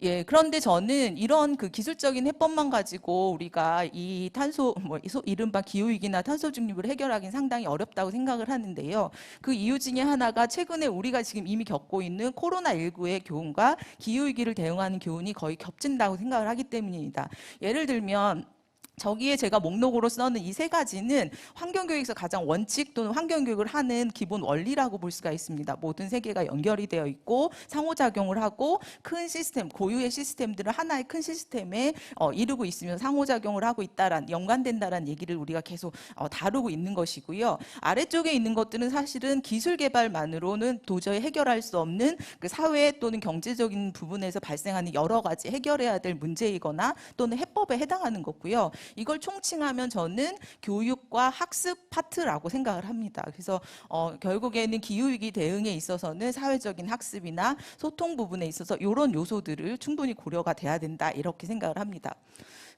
예, 그런데 저는 이런 그 기술적인 해법만 가지고 우리가 이 이른바 기후위기나 탄소 중립을 해결하기는 상당히 어렵다고 생각을 하는데요. 그 이유 중에 하나가 최근에 우리가 지금 이미 겪고 있는 코로나19의 교훈과 기후위기를 대응하는 교훈이 거의 겹친다고 생각을 하기 때문입니다. 예를 들면 저기에 제가 목록으로 써는 이 세 가지는 환경교육에서 가장 원칙 또는 환경교육을 하는 기본 원리라고 볼 수가 있습니다. 모든 세계가 연결이 되어 있고 상호작용을 하고 큰 시스템, 고유의 시스템들을 하나의 큰 시스템에 이루고 있으면 상호작용을 하고 있다란, 연관된다라는 얘기를 우리가 계속 다루고 있는 것이고요. 아래쪽에 있는 것들은 사실은 기술 개발만으로는 도저히 해결할 수 없는 그 사회 또는 경제적인 부분에서 발생하는 여러 가지 해결해야 될 문제이거나 또는 해법에 해당하는 거고요. 이걸 총칭하면 저는 교육과 학습 파트라고 생각을 합니다. 그래서 결국에는 기후위기 대응에 있어서는 사회적인 학습이나 소통 부분에 있어서 이런 요소들을 충분히 고려가 돼야 된다 이렇게 생각을 합니다.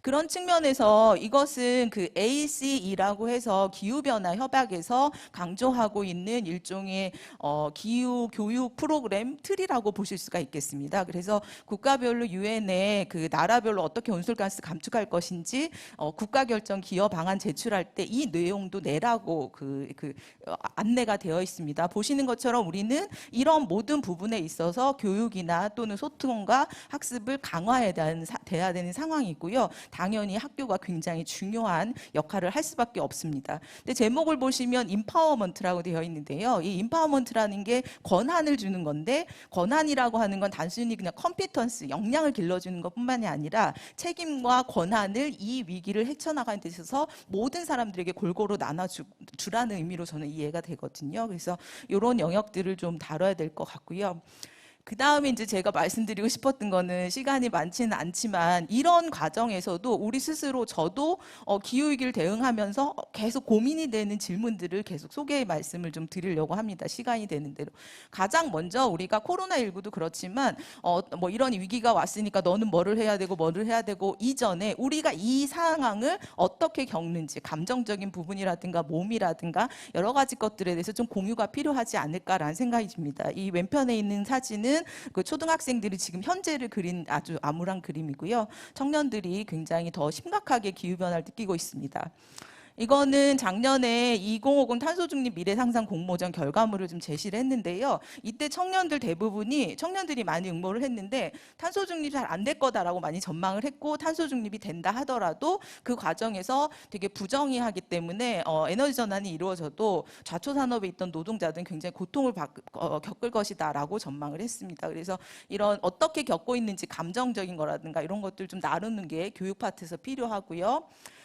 그런 측면에서 이것은 그 ACE라고 해서 기후변화 협약에서 강조하고 있는 일종의 기후 교육 프로그램 틀이라고 보실 수가 있겠습니다. 그래서 국가별로 유엔에 그 나라별로 어떻게 온실가스 감축할 것인지 국가 결정 기여 방안 제출할 때 이 내용도 내라고 안내가 되어 있습니다. 보시는 것처럼 우리는 이런 모든 부분에 있어서 교육이나 또는 소통과 학습을 강화해야 되는 상황이고요. 당연히 학교가 굉장히 중요한 역할을 할 수밖에 없습니다. 근데 제목을 보시면 임파워먼트라고 되어 있는데요. 이 임파워먼트라는 게 권한을 주는 건데, 권한이라고 하는 건 단순히 그냥 컴피턴스, 역량을 길러주는 것뿐만이 아니라 책임과 권한을 이 위기를 헤쳐나가는 데 있어서 모든 사람들에게 골고루 나눠주라는 의미로 저는 이해가 되거든요. 그래서 이런 영역들을 좀 다뤄야 될 것 같고요. 그 다음에 이제 제가 말씀드리고 싶었던 거는 시간이 많지는 않지만 이런 과정에서도 우리 스스로 저도 기후위기를 대응하면서 계속 고민이 되는 질문들을 계속 소개의 말씀을 좀 드리려고 합니다. 시간이 되는 대로. 가장 먼저 우리가 코로나19도 그렇지만 뭐 이런 위기가 왔으니까 너는 뭐를 해야 되고 이전에 우리가 이 상황을 어떻게 겪는지 감정적인 부분이라든가 몸이라든가 여러 가지 것들에 대해서 좀 공유가 필요하지 않을까라는 생각이 듭니다. 이 왼편에 있는 사진은 그 초등학생들이 지금 현재를 그린 아주 암울한 그림이고요. 청년들이 굉장히 더 심각하게 기후변화를 느끼고 있습니다. 이거는 작년에 2050 탄소중립 미래상상 공모전 결과물을 좀 제시를 했는데요. 이때 청년들이 많이 응모를 했는데 탄소중립이 잘 안 될 거다라고 많이 전망을 했고, 탄소중립이 된다 하더라도 그 과정에서 되게 부정의하기 때문에 에너지 전환이 이루어져도 좌초산업에 있던 노동자들은 굉장히 고통을 겪을 것이다라고 전망을 했습니다. 그래서 이런 어떻게 겪고 있는지 감정적인 거라든가 이런 것들 좀 나누는 게 교육 파트에서 필요하고요.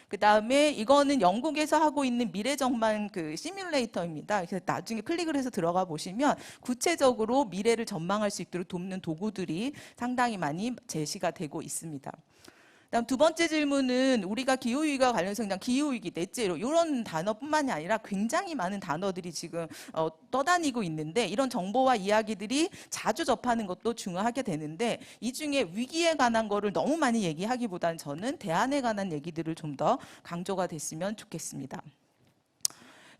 그 다음에 이거는 영국에서 하고 있는 미래전망 그 시뮬레이터입니다. 그래서 나중에 클릭을 해서 들어가 보시면 구체적으로 미래를 전망할 수 있도록 돕는 도구들이 상당히 많이 제시가 되고 있습니다. 다음 두 번째 질문은 우리가 기후위기와 관련해서 그냥 기후위기, 넷제로 이런 단어뿐만이 아니라 굉장히 많은 단어들이 지금 떠다니고 있는데, 이런 정보와 이야기들이 자주 접하는 것도 중요하게 되는데, 이 중에 위기에 관한 거를 너무 많이 얘기하기보다는 저는 대안에 관한 얘기들을 좀 더 강조가 됐으면 좋겠습니다.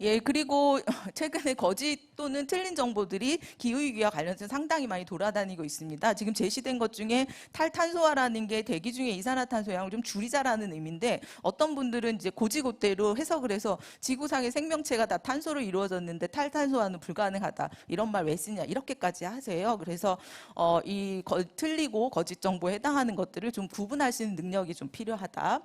예, 그리고 최근에 거짓 또는 틀린 정보들이 기후위기와 관련해서 상당히 많이 돌아다니고 있습니다. 지금 제시된 것 중에 탈탄소화라는 게 대기 중에 이산화탄소 양을 좀 줄이자라는 의미인데, 어떤 분들은 이제 고지고대로 해석을 해서 지구상의 생명체가 다 탄소로 이루어졌는데 탈탄소화는 불가능하다. 이런 말 왜 쓰냐. 이렇게까지 하세요. 그래서 틀리고 거짓 정보에 해당하는 것들을 좀 구분할 수 있는 능력이 좀 필요하다.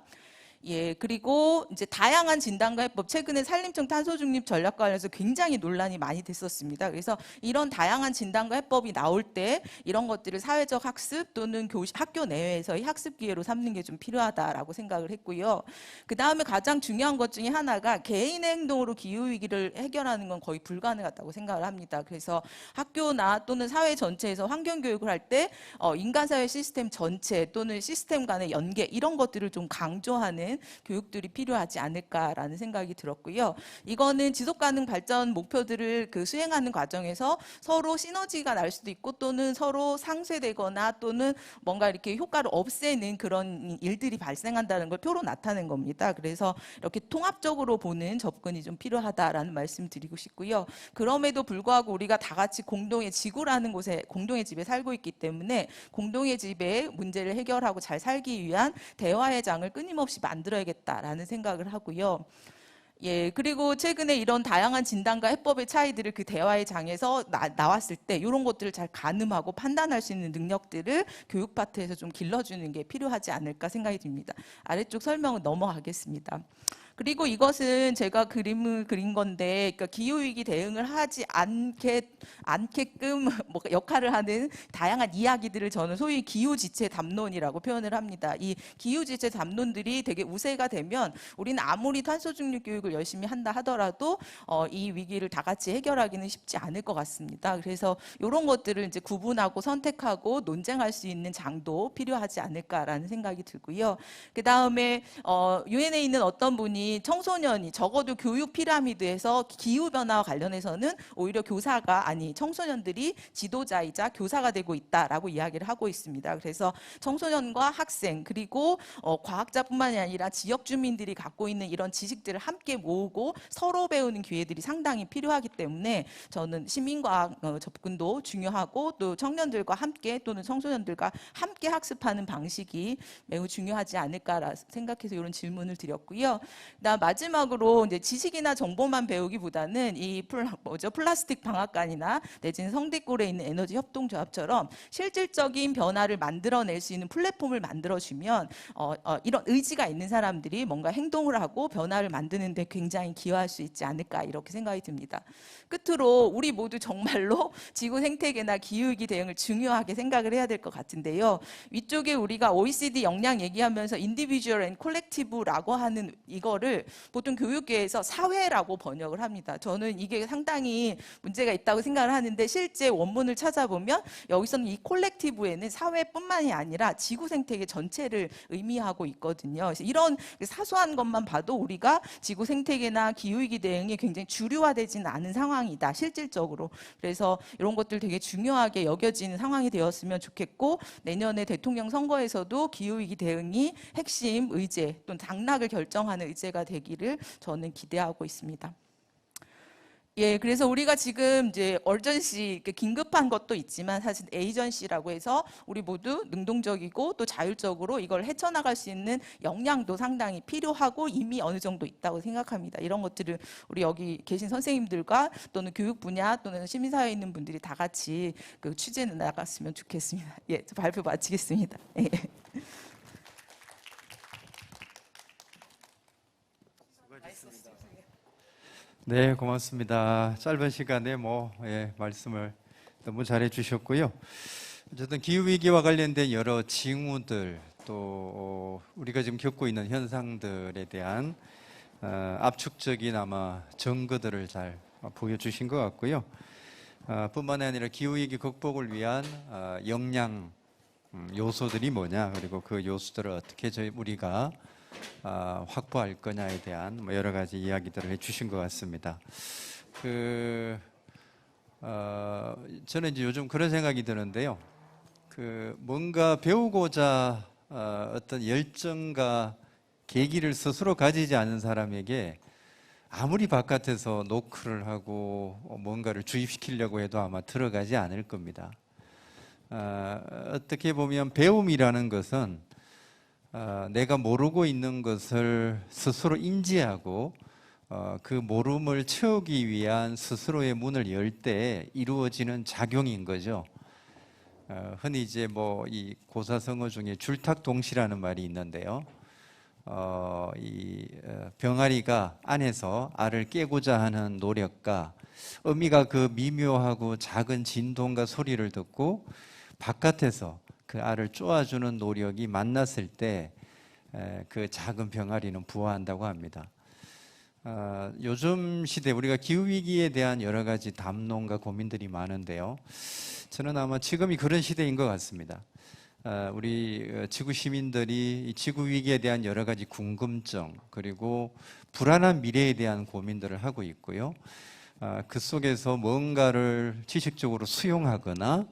예, 그리고 이제 다양한 진단과 해법, 최근에 산림청 탄소중립 전략과 관련해서 굉장히 논란이 많이 됐었습니다. 그래서 이런 다양한 진단과 해법이 나올 때 이런 것들을 사회적 학습 또는 학교 내외에서의 학습 기회로 삼는 게 좀 필요하다라고 생각을 했고요. 그 다음에 가장 중요한 것 중에 하나가 개인의 행동으로 기후위기를 해결하는 건 거의 불가능하다고 생각을 합니다. 그래서 학교나 또는 사회 전체에서 환경교육을 할 때 인간사회 시스템 전체 또는 시스템 간의 연계, 이런 것들을 좀 강조하는 교육들이 필요하지 않을까라는 생각이 들었고요. 이거는 지속가능 발전 목표들을 수행하는 과정에서 서로 시너지가 날 수도 있고 또는 서로 상쇄되거나 또는 뭔가 이렇게 효과를 없애는 그런 일들이 발생한다는 걸 표로 나타낸 겁니다. 그래서 이렇게 통합적으로 보는 접근이 좀 필요하다라는 말씀 드리고 싶고요. 그럼에도 불구하고 우리가 다 같이 공동의 지구라는 곳에, 공동의 집에 살고 있기 때문에 공동의 집의 문제를 해결하고 잘 살기 위한 대화의 장을 끊임없이 만들어야겠다라는 생각을 하고요. 예, 그리고 최근에 이런 다양한 진단과 해법의 차이들을 그 대화의 장에서 나왔을 때 이런 것들을 잘 가늠하고 판단할 수 있는 능력들을 교육 파트에서 좀 길러주는 게 필요하지 않을까 생각이 듭니다. 아래쪽 설명은 넘어가겠습니다. 그리고 이것은 제가 그림을 그린 건데, 그러니까 기후위기 대응을 하지 않게끔 뭐 역할을 하는 다양한 이야기들을 저는 소위 기후지체 담론이라고 표현을 합니다. 이 기후지체 담론들이 되게 우세가 되면 우리는 아무리 탄소 중립 교육을 열심히 한다 하더라도 이 위기를 다 같이 해결하기는 쉽지 않을 것 같습니다. 그래서 이런 것들을 이제 구분하고 선택하고 논쟁할 수 있는 장도 필요하지 않을까라는 생각이 들고요. 그 다음에 유엔에 있는 어떤 분이 청소년이 적어도 교육 피라미드에서 기후변화와 관련해서는 오히려 청소년들이 지도자이자 교사가 되고 있다라고 이야기를 하고 있습니다. 그래서 청소년과 학생 그리고 과학자뿐만이 아니라 지역 주민들이 갖고 있는 이런 지식들을 함께 모으고 서로 배우는 기회들이 상당히 필요하기 때문에 저는 시민과학 접근도 중요하고 또 청년들과 함께 또는 청소년들과 함께 학습하는 방식이 매우 중요하지 않을까 생각해서 이런 질문을 드렸고요. 마지막으로 이제 지식이나 정보만 배우기보다는 이 플라스틱 방앗간이나 내지는 성대골에 있는 에너지 협동조합처럼 실질적인 변화를 만들어낼 수 있는 플랫폼을 만들어주면 이런 의지가 있는 사람들이 뭔가 행동을 하고 변화를 만드는 데 굉장히 기여할 수 있지 않을까 이렇게 생각이 듭니다. 끝으로 우리 모두 정말로 지구 생태계나 기후위기 대응을 중요하게 생각을 해야 될 것 같은데요. 위쪽에 우리가 OECD 역량 얘기하면서 individual and collective라고 하는 이거를 보통 교육계에서 사회라고 번역을 합니다. 저는 이게 상당히 문제가 있다고 생각을 하는데 실제 원문을 찾아보면 여기서는 이 콜렉티브에는 사회뿐만이 아니라 지구 생태계 전체를 의미하고 있거든요. 그래서 이런 사소한 것만 봐도 우리가 지구 생태계나 기후위기 대응이 굉장히 주류화되지는 않은 상황이다. 실질적으로. 그래서 이런 것들 되게 중요하게 여겨지는 상황이 되었으면 좋겠고 내년에 대통령 선거에서도 기후위기 대응이 핵심 의제 또는 당락을 결정하는 의제가 되기를 저는 기대하고 있습니다. 예, 그래서 우리가 지금 이제 얼전시 긴급한 것도 있지만 사실 에이전시라고 해서 우리 모두 능동적이고 또 자율적으로 이걸 헤쳐나갈 수 있는 역량도 상당히 필요하고 이미 어느 정도 있다고 생각합니다. 이런 것들을 우리 여기 계신 선생님들과 또는 교육 분야 또는 시민사회에 있는 분들이 다 같이 그 취재해 나갔으면 좋겠습니다. 예, 발표 마치겠습니다. 예. 네, 고맙습니다. 짧은 시간에 말씀을 너무 잘해 주셨고요. 어쨌든 기후위기와 관련된 여러 징후들, 또 우리가 지금 겪고 있는 현상들에 대한 압축적인 아마 증거들을 잘 보여주신 것 같고요. 뿐만 아니라 기후위기 극복을 위한 역량 요소들이 뭐냐, 그리고 그 요소들을 어떻게 우리가 확보할 거냐에 대한 여러 가지 이야기들을 해주신 것 같습니다. 저는 이제 요즘 그런 생각이 드는데요. 뭔가 배우고자 어떤 열정과 계기를 스스로 가지지 않은 사람에게 아무리 바깥에서 노크를 하고 뭔가를 주입시키려고 해도 아마 들어가지 않을 겁니다. 어떻게 보면 배움이라는 것은 내가 모르고 있는 것을 스스로 인지하고 그 모름을 채우기 위한 스스로의 문을 열 때 이루어지는 작용인 거죠. 흔히 이제 이 고사성어 중에 줄탁동시라는 말이 있는데요. 이 병아리가 안에서 알을 깨고자 하는 노력과 어미가 그 미묘하고 작은 진동과 소리를 듣고 바깥에서 그 알을 쪼아주는 노력이 만났을 때 그 작은 병아리는 부화한다고 합니다. 요즘 시대 우리가 기후위기에 대한 여러 가지 담론과 고민들이 많은데요. 저는 아마 지금이 그런 시대인 것 같습니다. 우리 지구 시민들이 이 지구위기에 대한 여러 가지 궁금증 그리고 불안한 미래에 대한 고민들을 하고 있고요. 그 속에서 뭔가를 지식적으로 수용하거나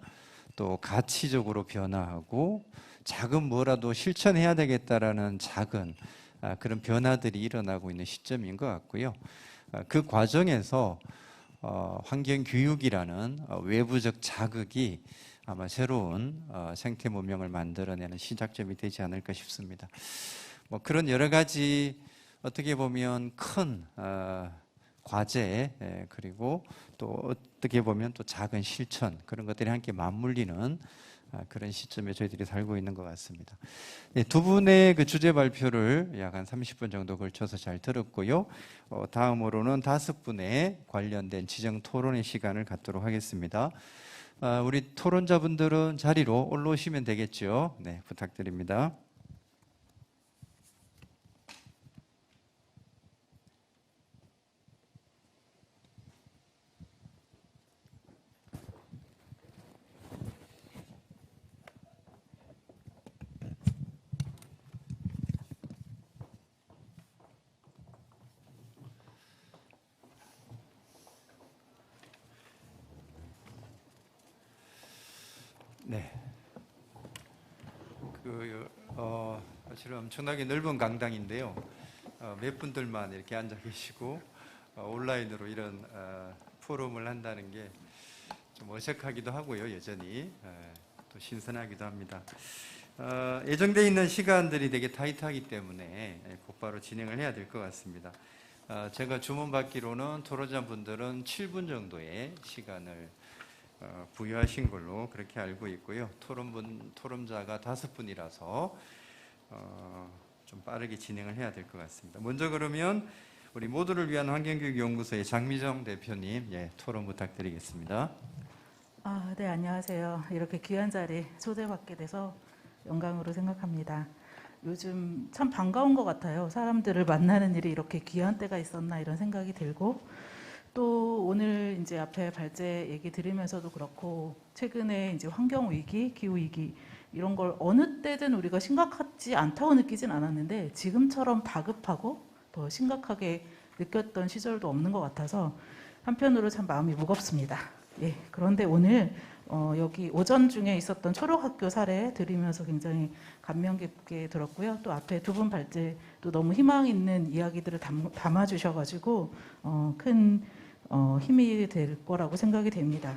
또 가치적으로 변화하고 작은 뭐라도 실천해야 되겠다라는 작은 그런 변화들이 일어나고 있는 시점인 것 같고요. 그 과정에서 환경교육이라는 외부적 자극이 아마 새로운 생태 문명을 만들어내는 시작점이 되지 않을까 싶습니다. 그런 여러 가지 어떻게 보면 큰 과제 그리고 또 어떻게 보면 또 작은 실천 그런 것들이 함께 맞물리는 그런 시점에 저희들이 살고 있는 것 같습니다. 네, 두 분의 그 주제 발표를 약 한 30분 정도 걸쳐서 잘 들었고요. 다음으로는 5분의 관련된 지정 토론의 시간을 갖도록 하겠습니다. 우리 토론자분들은 자리로 올라오시면 되겠죠. 네, 부탁드립니다. 네. 사실은 엄청나게 넓은 강당인데요. 몇 분들만 이렇게 앉아 계시고 온라인으로 이런 포럼을 한다는 게 좀 어색하기도 하고요. 여전히 또 신선하기도 합니다. 예정되어 있는 시간들이 되게 타이트하기 때문에 곧바로 진행을 해야 될 것 같습니다. 제가 주문받기로는 토론자분들은 7분 정도의 시간을 부여하신 걸로 그렇게 알고 있고요. 토론자가 5분이라서 좀 빠르게 진행을 해야 될 것 같습니다. 먼저 그러면 우리 모두를 위한 환경교육연구소의 장미정 대표님, 토론 부탁드리겠습니다. 네, 안녕하세요. 이렇게 귀한 자리에 초대받게 돼서 영광으로 생각합니다. 요즘 참 반가운 것 같아요. 사람들을 만나는 일이 이렇게 귀한 때가 있었나 이런 생각이 들고, 또 오늘 이제 앞에 발제 얘기 들으면서도 그렇고, 최근에 이제 환경 위기, 기후 위기 이런 걸 어느 때든 우리가 심각하지 않다고 느끼진 않았는데 지금처럼 다급하고 더 심각하게 느꼈던 시절도 없는 것 같아서 한편으로 참 마음이 무겁습니다. 그런데 오늘 여기 오전 중에 있었던 초록학교 사례 들으면서 굉장히 감명 깊게 들었고요. 또 앞에 두 분 발제도 너무 희망 있는 이야기들을 담아주셔가지고 큰 힘이 될 거라고 생각이 됩니다.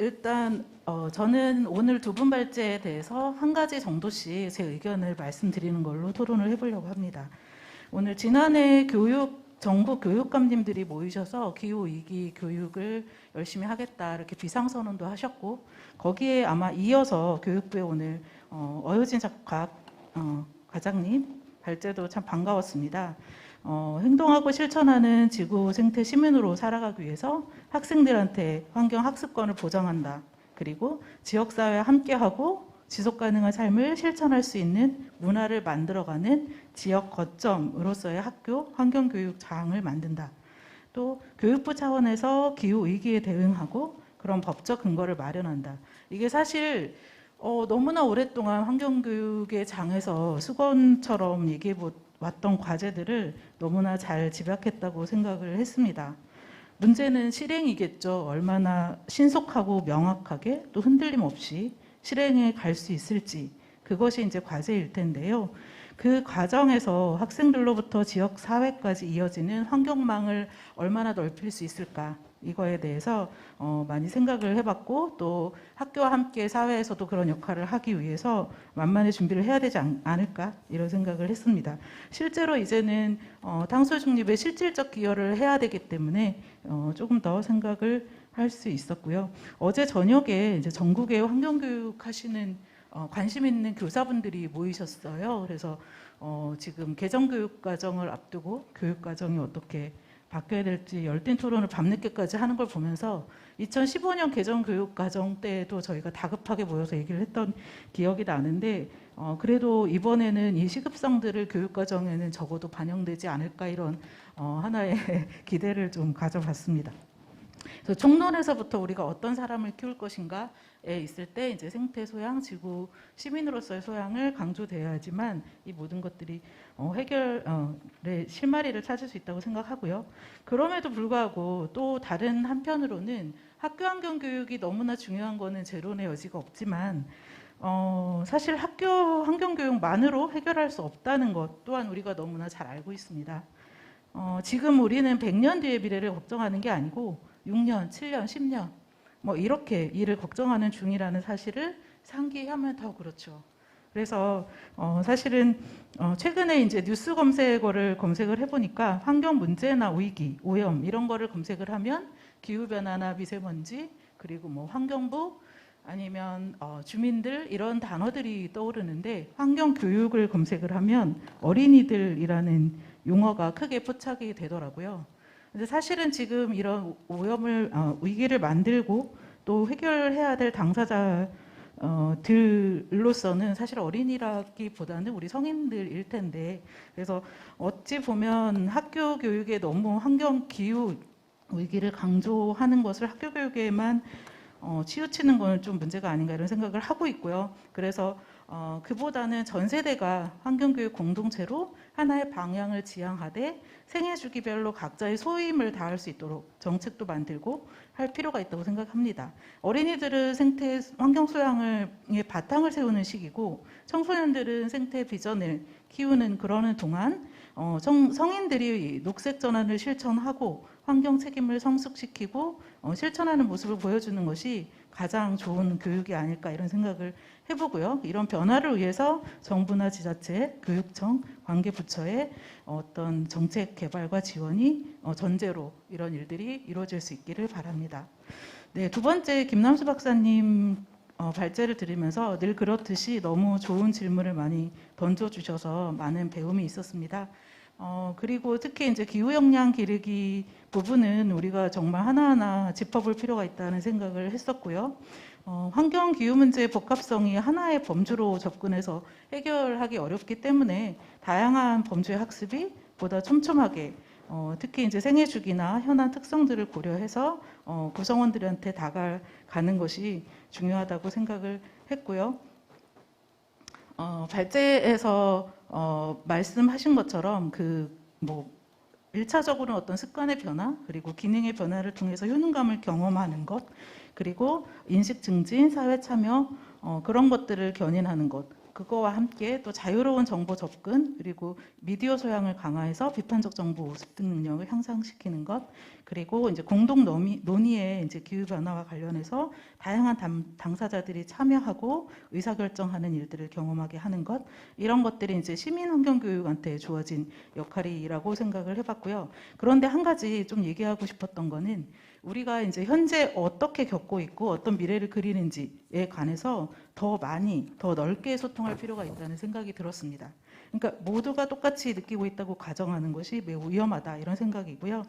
일단 저는 오늘 두 분 발제에 대해서 한 가지 정도씩 제 의견을 말씀드리는 걸로 토론을 해보려고 합니다. 오늘 지난해 전국 교육감님들이 모이셔서 기후위기 교육을 열심히 하겠다 이렇게 비상선언도 하셨고, 거기에 아마 이어서 교육부에 오늘 어효진 과장님 발제도 참 반가웠습니다. 행동하고 실천하는 지구 생태 시민으로 살아가기 위해서 학생들한테 환경 학습권을 보장한다. 그리고 지역사회와 함께하고 지속가능한 삶을 실천할 수 있는 문화를 만들어가는 지역 거점으로서의 학교 환경교육장을 만든다. 또 교육부 차원에서 기후위기에 대응하고 그런 법적 근거를 마련한다. 이게 사실 너무나 오랫동안 환경교육의 장에서 수건처럼 얘기해 왔던 과제들을 너무나 잘 집약했다고 생각을 했습니다. 문제는 실행이겠죠. 얼마나 신속하고 명확하게 또 흔들림 없이 실행에 갈 수 있을지, 그것이 이제 과제일 텐데요. 그 과정에서 학생들로부터 지역 사회까지 이어지는 환경망을 얼마나 넓힐 수 있을까, 이거에 대해서 많이 생각을 해봤고, 또 학교와 함께 사회에서도 그런 역할을 하기 위해서 만반의 준비를 해야 되지 않을까 이런 생각을 했습니다. 실제로 이제는 탄소 중립에 실질적 기여를 해야 되기 때문에 조금 더 생각을 할 수 있었고요. 어제 저녁에 이제 전국에 환경교육 하시는 관심 있는 교사분들이 모이셨어요. 그래서 지금 개정교육과정을 앞두고 교육과정이 어떻게 바뀌어야 될지 열띤 토론을 밤늦게까지 하는 걸 보면서 2015년 개정교육과정 때에도 저희가 다급하게 모여서 얘기를 했던 기억이 나는데, 그래도 이번에는 이 시급성들을 교육과정에는 적어도 반영되지 않을까, 이런 하나의 기대를 좀 가져봤습니다. 그래서 총론에서부터 우리가 어떤 사람을 키울 것인가에 있을 때 이제 생태 소양, 지구 시민으로서의 소양을 강조되어야지만 이 모든 것들이 해결의 실마리를 찾을 수 있다고 생각하고요. 그럼에도 불구하고 또 다른 한편으로는 학교 환경 교육이 너무나 중요한 거는 제론의 여지가 없지만 사실 학교 환경 교육만으로 해결할 수 없다는 것 또한 우리가 너무나 잘 알고 있습니다. 지금 우리는 100년 뒤의 미래를 걱정하는 게 아니고 6년, 7년, 10년 뭐 이렇게 일을 걱정하는 중이라는 사실을 상기하면 더 그렇죠. 그래서 사실은 최근에 이제 뉴스 검색어를 검색을 해보니까 환경 문제나 위기, 오염 이런 거를 검색을 하면 기후 변화나 미세먼지 그리고 뭐 환경부 아니면 주민들 이런 단어들이 떠오르는데 환경 교육을 검색을 하면 어린이들이라는 용어가 크게 포착이 되더라고요. 근데 사실은 지금 이런 오염을 위기를 만들고 또 해결해야 될 당사자 들로서는 사실 어린이라기보다는 우리 성인들일 텐데 그래서 어찌 보면 학교 교육에 너무 환경 기후 위기를 강조하는 것을 학교 교육에만 치우치는 건 좀 문제가 아닌가 이런 생각을 하고 있고요. 그래서 그보다는 전 세대가 환경교육 공동체로 하나의 방향을 지향하되 생애 주기별로 각자의 소임을 다할 수 있도록 정책도 만들고 할 필요가 있다고 생각합니다. 어린이들은 생태 환경 소양을 바탕을 세우는 시기고 청소년들은 생태 비전을 키우는 그러는 동안 성인들이 녹색 전환을 실천하고 환경 책임을 성숙시키고 실천하는 모습을 보여주는 것이 가장 좋은 교육이 아닐까 이런 생각을 해보고요. 이런 변화를 위해서 정부나 지자체, 교육청, 관계부처의 어떤 정책 개발과 지원이 전제로 이런 일들이 이루어질 수 있기를 바랍니다. 네, 두 번째 김남수 박사님 발제를 들으면서 늘 그렇듯이 너무 좋은 질문을 많이 던져주셔서 많은 배움이 있었습니다. 그리고 특히 이제 기후 역량 기르기 부분은 우리가 정말 하나하나 짚어볼 필요가 있다는 생각을 했었고요. 환경 기후 문제의 복합성이 하나의 범주로 접근해서 해결하기 어렵기 때문에 다양한 범주의 학습이 보다 촘촘하게 특히 이제 생애 주기나 현안 특성들을 고려해서 구성원들한테 다가가는 것이 중요하다고 생각을 했고요. 발제에서 말씀하신 것처럼 뭐 1차적으로는 어떤 습관의 변화 그리고 기능의 변화를 통해서 효능감을 경험하는 것 그리고 인식 증진, 사회 참여 그런 것들을 견인하는 것 그거와 함께 또 자유로운 정보 접근 그리고 미디어 소양을 강화해서 비판적 정보 습득 능력을 향상시키는 것 그리고 이제 공동 논의에 이제 기후 변화와 관련해서 다양한 당사자들이 참여하고 의사결정하는 일들을 경험하게 하는 것 이런 것들이 이제 시민 환경 교육한테 주어진 역할이라고 생각을 해봤고요. 그런데 한 가지 좀 얘기하고 싶었던 거는 우리가 이제 현재 어떻게 겪고 있고 어떤 미래를 그리는지에 관해서 더 많이, 더 넓게 소통할 필요가 있다는 생각이 들었습니다. 그러니까 모두가 똑같이 느끼고 있다고 가정하는 것이 매우 위험하다 이런 생각이고요.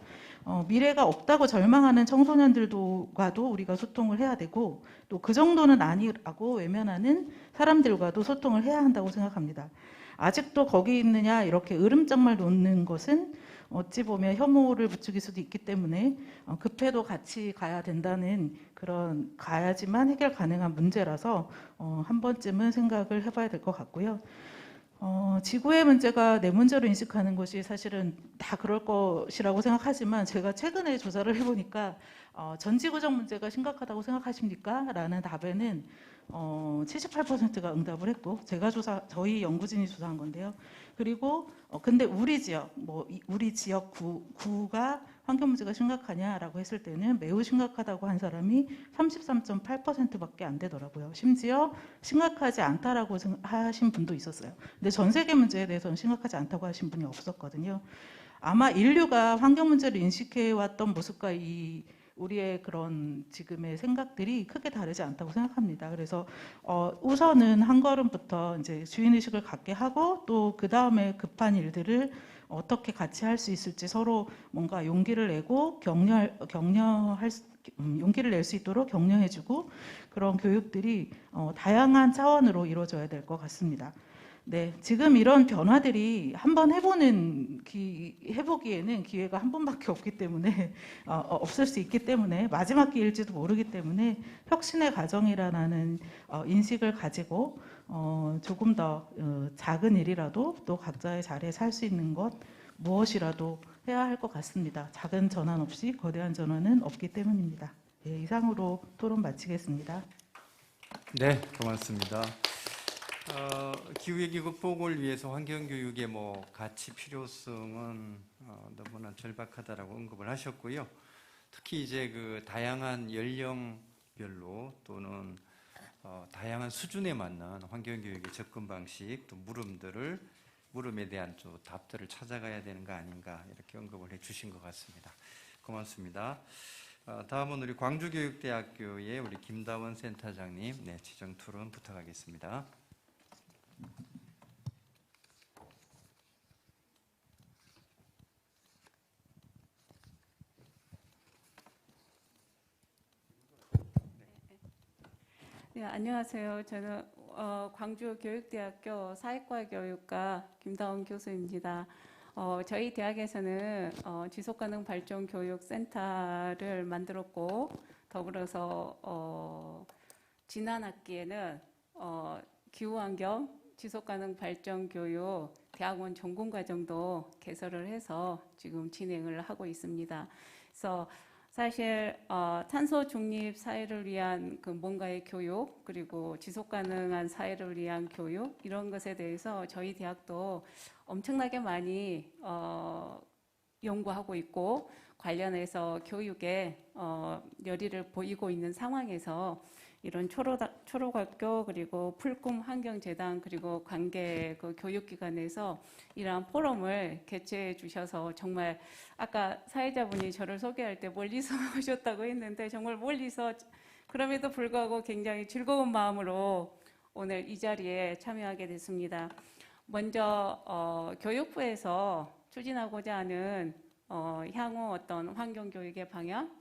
미래가 없다고 절망하는 청소년들과도 우리가 소통을 해야 되고 또 그 정도는 아니라고 외면하는 사람들과도 소통을 해야 한다고 생각합니다. 아직도 거기 있느냐 이렇게 으름장말 놓는 것은 어찌 보면 혐오를 부추길 수도 있기 때문에 급해도 같이 가야 된다는 그런 가야지만 해결 가능한 문제라서 한 번쯤은 생각을 해봐야 될 것 같고요. 지구의 문제가 내 문제로 인식하는 것이 사실은 다 그럴 것이라고 생각하지만 제가 최근에 조사를 해보니까 전지구적 문제가 심각하다고 생각하십니까? 라는 답에는 78%가 응답을 했고 저희 연구진이 조사한 건데요. 그리고 근데 우리 지역 우리 지역 구가 환경 문제가 심각하냐라고 했을 때는 매우 심각하다고 한 사람이 33.8%밖에 안 되더라고요. 심지어 심각하지 않다라고 하신 분도 있었어요. 근데 전 세계 문제에 대해서는 심각하지 않다고 하신 분이 없었거든요. 아마 인류가 환경 문제를 인식해 왔던 모습과 우리의 그런 지금의 생각들이 크게 다르지 않다고 생각합니다. 그래서 우선은 한 걸음부터 이제 주인의식을 갖게 하고 또 그 다음에 급한 일들을 어떻게 같이 할 수 있을지 서로 뭔가 용기를 내고 용기를 낼 수 있도록 격려해주고 그런 교육들이 다양한 차원으로 이루어져야 될 것 같습니다. 네, 지금 이런 변화들이 한번 해보기에는 기회가 한 번밖에 없기 때문에 없을 수 있기 때문에 마지막 기회일지도 모르기 때문에 혁신의 과정이라는 인식을 가지고 조금 더 작은 일이라도 또 각자의 자리에 살 수 있는 것 무엇이라도 해야 할 것 같습니다. 작은 전환 없이 거대한 전환은 없기 때문입니다. 네, 이상으로 토론 마치겠습니다. 네, 고맙습니다. 기후위기 극복을 위해서 환경교육의 가치 필요성은 너무나 절박하다라고 언급을 하셨고요. 특히 이제 그 다양한 연령별로 또는 다양한 수준에 맞는 환경교육의 접근 방식, 또 물음에 대한 또 답들을 찾아가야 되는 거 아닌가 이렇게 언급을 해주신 것 같습니다. 고맙습니다. 다음은 우리 광주교육대학교의 우리 김다원 센터장님, 네, 지정 토론 부탁하겠습니다. 네, 안녕하세요. 저는 광주교육대학교 사회과교육과 김다원 교수입니다. 저희 대학에서는 지속가능발전교육센터를 만들었고 더불어서 지난 학기에는 기후환경 지속가능발전교육 대학원 전공과정도 개설을 해서 지금 진행을 하고 있습니다. 그래서 사실 탄소 중립 사회를 위한 그 뭔가의 교육 그리고 지속 가능한 사회를 위한 교육 이런 것에 대해서 저희 대학도 엄청나게 많이 연구하고 있고 관련해서 교육에 열의를 보이고 있는 상황에서 이런 초록학교 그리고 풀꿈 환경재단 그리고 관계 그 교육기관에서 이러한 포럼을 개최해 주셔서 정말 아까 사회자분이 저를 소개할 때 멀리서 오셨다고 했는데 정말 멀리서 그럼에도 불구하고 굉장히 즐거운 마음으로 오늘 이 자리에 참여하게 됐습니다. 먼저 교육부에서 추진하고자 하는 향후 어떤 환경교육의 방향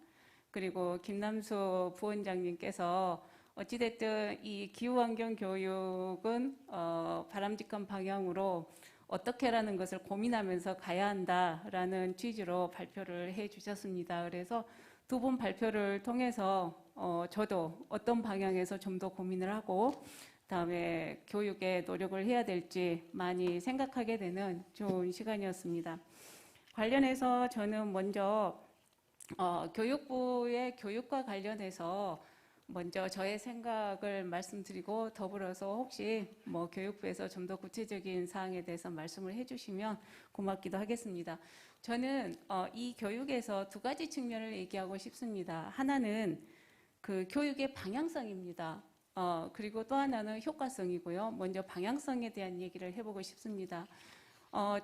그리고 김남수 부원장님께서 어찌됐든 이 기후환경 교육은 바람직한 방향으로 어떻게라는 것을 고민하면서 가야 한다라는 취지로 발표를 해 주셨습니다. 그래서 두 분 발표를 통해서 저도 어떤 방향에서 좀 더 고민을 하고 다음에 교육에 노력을 해야 될지 많이 생각하게 되는 좋은 시간이었습니다. 관련해서 저는 먼저 교육부의 교육과 관련해서 먼저 저의 생각을 말씀드리고 더불어서 혹시 뭐 교육부에서 좀 더 구체적인 사항에 대해서 말씀을 해주시면 고맙기도 하겠습니다. 저는 이 교육에서 두 가지 측면을 얘기하고 싶습니다. 하나는 그 교육의 방향성입니다. 그리고 또 하나는 효과성이고요. 먼저 방향성에 대한 얘기를 해보고 싶습니다.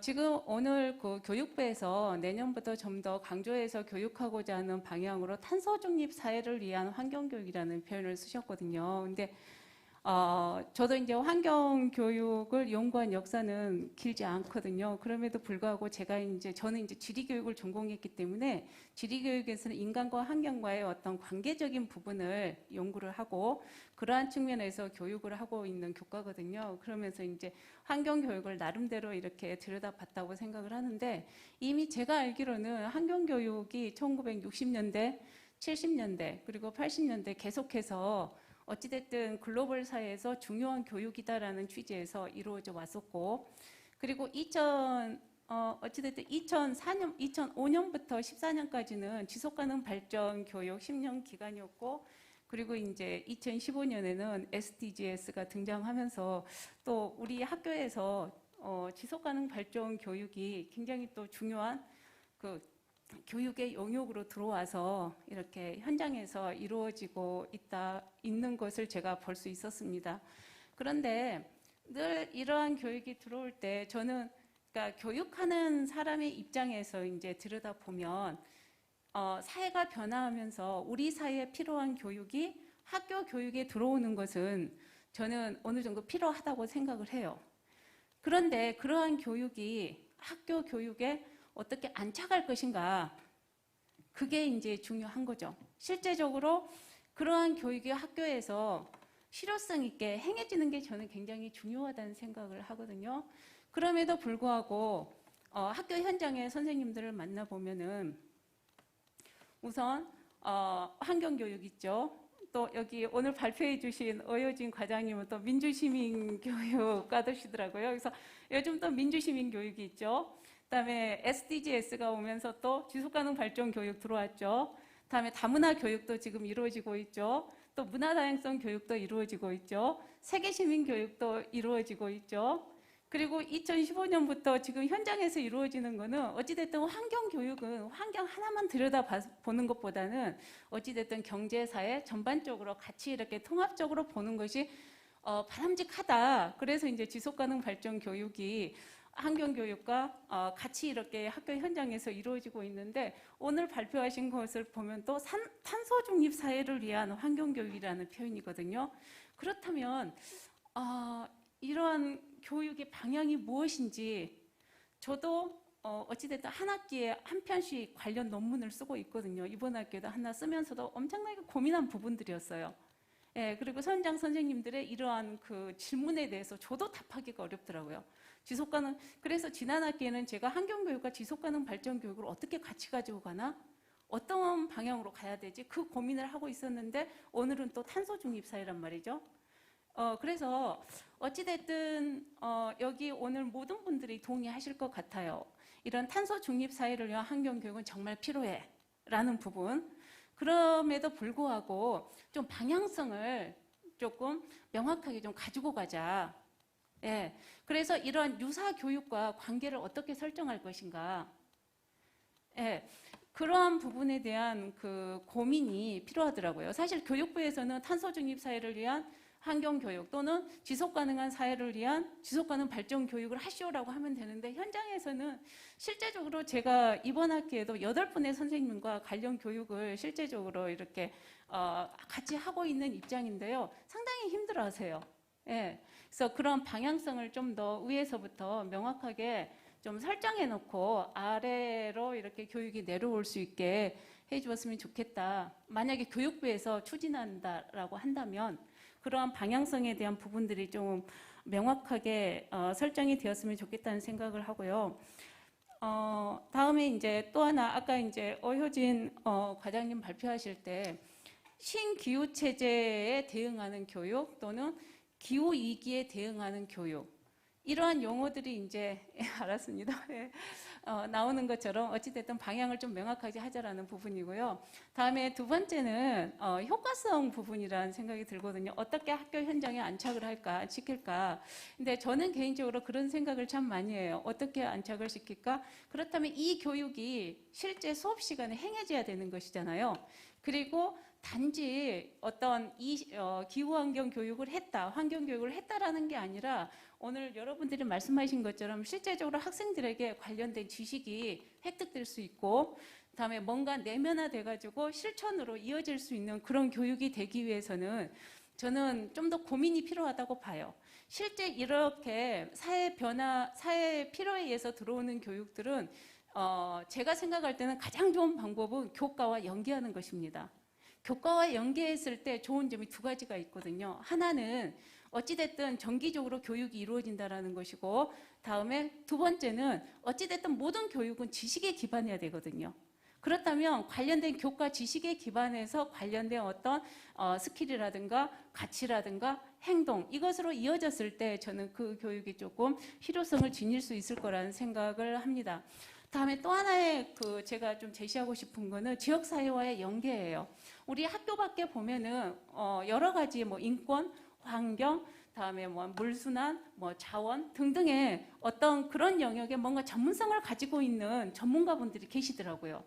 지금 오늘 그 교육부에서 내년부터 좀 더 강조해서 교육하고자 하는 방향으로 탄소 중립 사회를 위한 환경교육이라는 표현을 쓰셨거든요. 근데 저도 이제 환경교육을 연구한 역사는 길지 않거든요. 그럼에도 불구하고 저는 이제 지리교육을 전공했기 때문에 지리교육에서는 인간과 환경과의 어떤 관계적인 부분을 연구를 하고 그러한 측면에서 교육을 하고 있는 교과거든요. 그러면서 이제 환경교육을 나름대로 이렇게 들여다봤다고 생각을 하는데 이미 제가 알기로는 환경교육이 1960년대, 70년대, 그리고 80년대 계속해서 어찌됐든 글로벌 사회에서 중요한 교육이다라는 취지에서 이루어져 왔었고 그리고 어찌됐든 2005년부터 14년까지는 지속가능 발전 교육 10년 기간이었고 그리고 이제 2015년에는 SDGs가 등장하면서 또 우리 학교에서 지속가능 발전 교육이 굉장히 또 중요한 그 교육의 영역으로 들어와서 이렇게 현장에서 이루어지고 있는 것을 제가 볼 수 있었습니다. 그런데 늘 이러한 교육이 들어올 때 저는 그러니까 교육하는 사람의 입장에서 이제 들여다보면 사회가 변화하면서 우리 사회에 필요한 교육이 학교 교육에 들어오는 것은 저는 어느 정도 필요하다고 생각을 해요. 그런데 그러한 교육이 학교 교육에 어떻게 안착할 것인가 그게 이제 중요한 거죠. 실제적으로 그러한 교육이 학교에서 실효성 있게 행해지는 게 저는 굉장히 중요하다는 생각을 하거든요. 그럼에도 불구하고 학교 현장의 선생님들을 만나보면은 우선 환경교육 있죠. 또 여기 오늘 발표해 주신 어효진 과장님은 또 민주시민교육 까드시더라고요. 그래서 요즘 또 민주시민교육이 있죠. 그다음에 SDGs가 오면서 또 지속가능 발전 교육 들어왔죠. 그다음에 다문화 교육도 지금 이루어지고 있죠. 또 문화다양성 교육도 이루어지고 있죠. 세계시민 교육도 이루어지고 있죠. 그리고 2015년부터 지금 현장에서 이루어지는 거는 어찌됐든 환경 교육은 환경 하나만 들여다보는 것보다는 어찌됐든 경제, 사회 전반적으로 같이 이렇게 통합적으로 보는 것이 바람직하다. 그래서 이제 지속가능 발전 교육이 환경 교육과 같이 이렇게 학교 현장에서 이루어지고 있는데 오늘 발표하신 것을 보면 또 탄소 중립 사회를 위한 환경 교육이라는 표현이거든요. 그렇다면 이러한 교육의 방향이 무엇인지 저도 어찌됐든 한 학기에 한 편씩 관련 논문을 쓰고 있거든요. 이번 학기에도 하나 쓰면서도 엄청나게 고민한 부분들이었어요. 예, 그리고 선장 선생님들의 이러한 그 질문에 대해서 저도 답하기가 어렵더라고요. 그래서 지난 학기에는 제가 환경교육과 지속가능 발전 교육을 어떻게 같이 가지고 가나? 어떤 방향으로 가야 되지? 그 고민을 하고 있었는데 오늘은 또 탄소 중립 사회란 말이죠. 그래서 어찌됐든 여기 오늘 모든 분들이 동의하실 것 같아요. 이런 탄소 중립 사회를 위한 환경 교육은 정말 필요해 라는 부분. 그럼에도 불구하고 좀 방향성을 조금 명확하게 좀 가지고 가자. 예. 그래서 이런 유사 교육과 관계를 어떻게 설정할 것인가. 예. 그러한 부분에 대한 그 고민이 필요하더라고요. 사실 교육부에서는 탄소 중립 사회를 위한 환경 교육 또는 지속 가능한 사회를 위한 지속 가능 발전 교육을 하시오라고 하면 되는데 현장에서는 실제적으로 제가 이번 학기에도 8분의 선생님과 관련 교육을 실제적으로 이렇게 같이 하고 있는 입장인데요. 상당히 힘들어하세요. 예. 그래서 그런 방향성을 좀 더 위에서부터 명확하게 좀 설정해 놓고 아래로 이렇게 교육이 내려올 수 있게 해 주었으면 좋겠다. 만약에 교육부에서 추진한다라고 한다면 그러한 방향성에 대한 부분들이 좀 명확하게 설정이 되었으면 좋겠다는 생각을 하고요. 다음에 이제 또 하나 아까 이제 어효진 과장님 발표하실 때 신기후 체제에 대응하는 교육 또는 기후 위기에 대응하는 교육 이러한 용어들이 이제 알았습니다. 나오는 것처럼 어찌됐든 방향을 좀 명확하게 하자라는 부분이고요. 다음에 두 번째는 효과성 부분이라는 생각이 들거든요. 어떻게 학교 현장에 안착을 할까, 시킬까. 근데 저는 개인적으로 그런 생각을 참 많이 해요. 어떻게 안착을 시킬까? 그렇다면 이 교육이 실제 수업 시간에 행해져야 되는 것이잖아요. 그리고 단지 어떤 기후환경 교육을 했다, 환경 교육을 했다라는 게 아니라 오늘 여러분들이 말씀하신 것처럼 실제적으로 학생들에게 관련된 지식이 획득될 수 있고 그다음에 뭔가 내면화돼가지고 실천으로 이어질 수 있는 그런 교육이 되기 위해서는 저는 좀 더 고민이 필요하다고 봐요. 실제 이렇게 사회 변화, 사회 필요에 의해서 들어오는 교육들은 제가 생각할 때는 가장 좋은 방법은 교과와 연계하는 것입니다. 교과와 연계했을 때 좋은 점이 두 가지가 있거든요. 하나는 어찌됐든 정기적으로 교육이 이루어진다는 것이고 다음에 두 번째는 어찌됐든 모든 교육은 지식에 기반해야 되거든요. 그렇다면 관련된 교과 지식에 기반해서 관련된 어떤 스킬이라든가 가치라든가 행동 이것으로 이어졌을 때 저는 그 교육이 조금 실효성을 지닐 수 있을 거라는 생각을 합니다. 다음에 또 하나의 제가 좀 제시하고 싶은 거는 지역사회와의 연계예요. 우리 학교 밖에 보면은 여러 가지 뭐 인권, 환경, 다음에 뭐 물순환, 뭐 자원 등등의 어떤 그런 영역에 뭔가 전문성을 가지고 있는 전문가분들이 계시더라고요.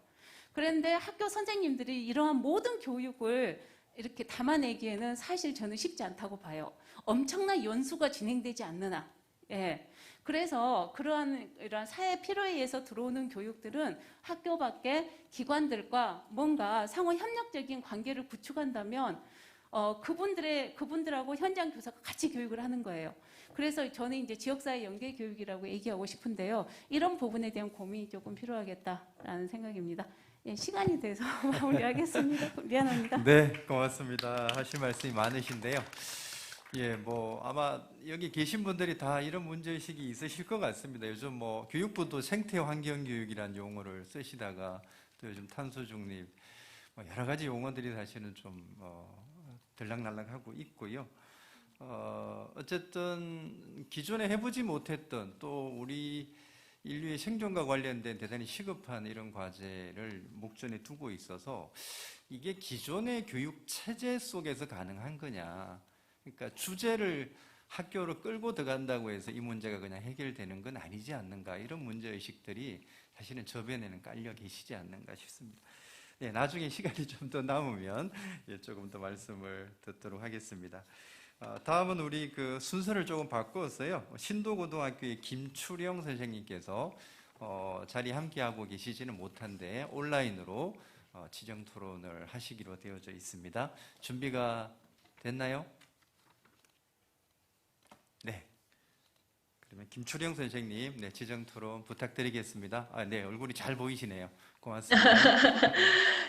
그런데 학교 선생님들이 이러한 모든 교육을 이렇게 담아내기에는 사실 저는 쉽지 않다고 봐요. 엄청난 연수가 진행되지 않는 한. 예. 그래서 이러한 사회 필요에 의해서 들어오는 교육들은 학교 밖의 기관들과 뭔가 상호 협력적인 관계를 구축한다면 그분들하고 현장 교사가 같이 교육을 하는 거예요. 그래서 저는 이제 지역사회 연계 교육이라고 얘기하고 싶은데요. 이런 부분에 대한 고민이 조금 필요하겠다라는 생각입니다. 예, 시간이 돼서 마무리하겠습니다. 미안합니다. 네, 고맙습니다. 하실 말씀이 많으신데요. 예, 뭐 아마 여기 계신 분들이 다 이런 문제의식이 있으실 것 같습니다. 요즘 뭐 교육부도 생태 환경 교육이라는 용어를 쓰시다가 또 요즘 탄소 중립 뭐 여러 가지 용어들이 사실은 좀 들락날락하고 있고요. 어쨌든 기존에 해보지 못했던 또 우리 인류의 생존과 관련된 대단히 시급한 이런 과제를 목전에 두고 있어서 이게 기존의 교육 체제 속에서 가능한 거냐. 그러니까 주제를 학교로 끌고 들어간다고 해서 이 문제가 그냥 해결되는 건 아니지 않는가, 이런 문제의식들이 사실은 저변에는 깔려 계시지 않는가 싶습니다. 네, 나중에 시간이 좀 더 남으면 조금 더 말씀을 듣도록 하겠습니다. 다음은 우리 그 순서를 조금 바꾸었어요. 신도고등학교의 김추령 선생님께서 자리 함께하고 계시지는 못한데 온라인으로 지정 토론을 하시기로 되어져 있습니다. 준비가 됐나요? 네. 그러면 김추령 선생님, 네, 지정 토론 부탁드리겠습니다. 네, 얼굴이 잘 보이시네요. 고맙습니다.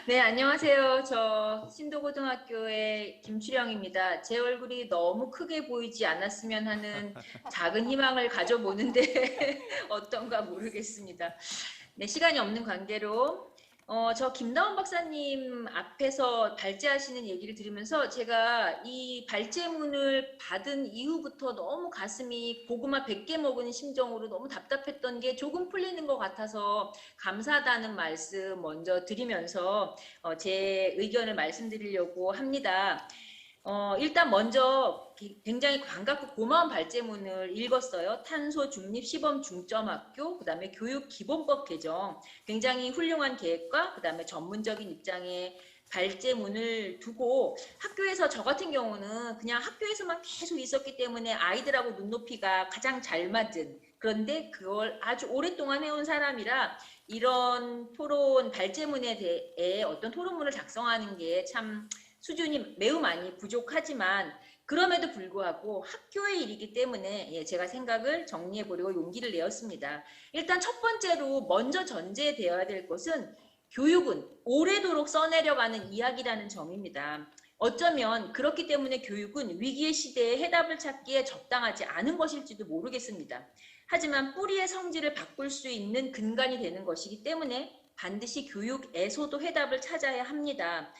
네, 안녕하세요. 저 신도고등학교의 김추령입니다. 제 얼굴이 너무 크게 보이지 않았으면 하는 작은 희망을 가져보는데 어떤가 모르겠습니다. 네, 시간이 없는 관계로 저 김다원 박사님 앞에서 발제하시는 얘기를 들으면서 제가 이 발제문을 받은 이후부터 너무 가슴이 고구마 100개 먹은 심정으로 너무 답답했던 게 조금 풀리는 것 같아서 감사하다는 말씀 먼저 드리면서 제 의견을 말씀드리려고 합니다. 일단 먼저 굉장히 반갑고 고마운 발제문을 읽었어요. 탄소 중립 시범 중점학교, 그다음에 교육 기본법 개정, 굉장히 훌륭한 계획과 그다음에 전문적인 입장의 발제문을 두고 학교에서 저 같은 경우는 그냥 학교에서만 계속 있었기 때문에 아이들하고 눈높이가 가장 잘 맞은, 그런데 그걸 아주 오랫동안 해온 사람이라 이런 토론 발제문에 대해 어떤 토론문을 작성하는 게 참 수준이 매우 많이 부족하지만 그럼에도 불구하고 학교의 일이기 때문에 제가 생각을 정리해 보려고 용기를 내었습니다. 일단 첫 번째로 먼저 전제되어야 될 것은 교육은 오래도록 써내려가는 이야기라는 점입니다. 어쩌면 그렇기 때문에 교육은 위기의 시대에 해답을 찾기에 적당하지 않은 것일지도 모르겠습니다. 하지만 뿌리의 성질을 바꿀 수 있는 근간이 되는 것이기 때문에 반드시 교육에서도 해답을 찾아야 합니다.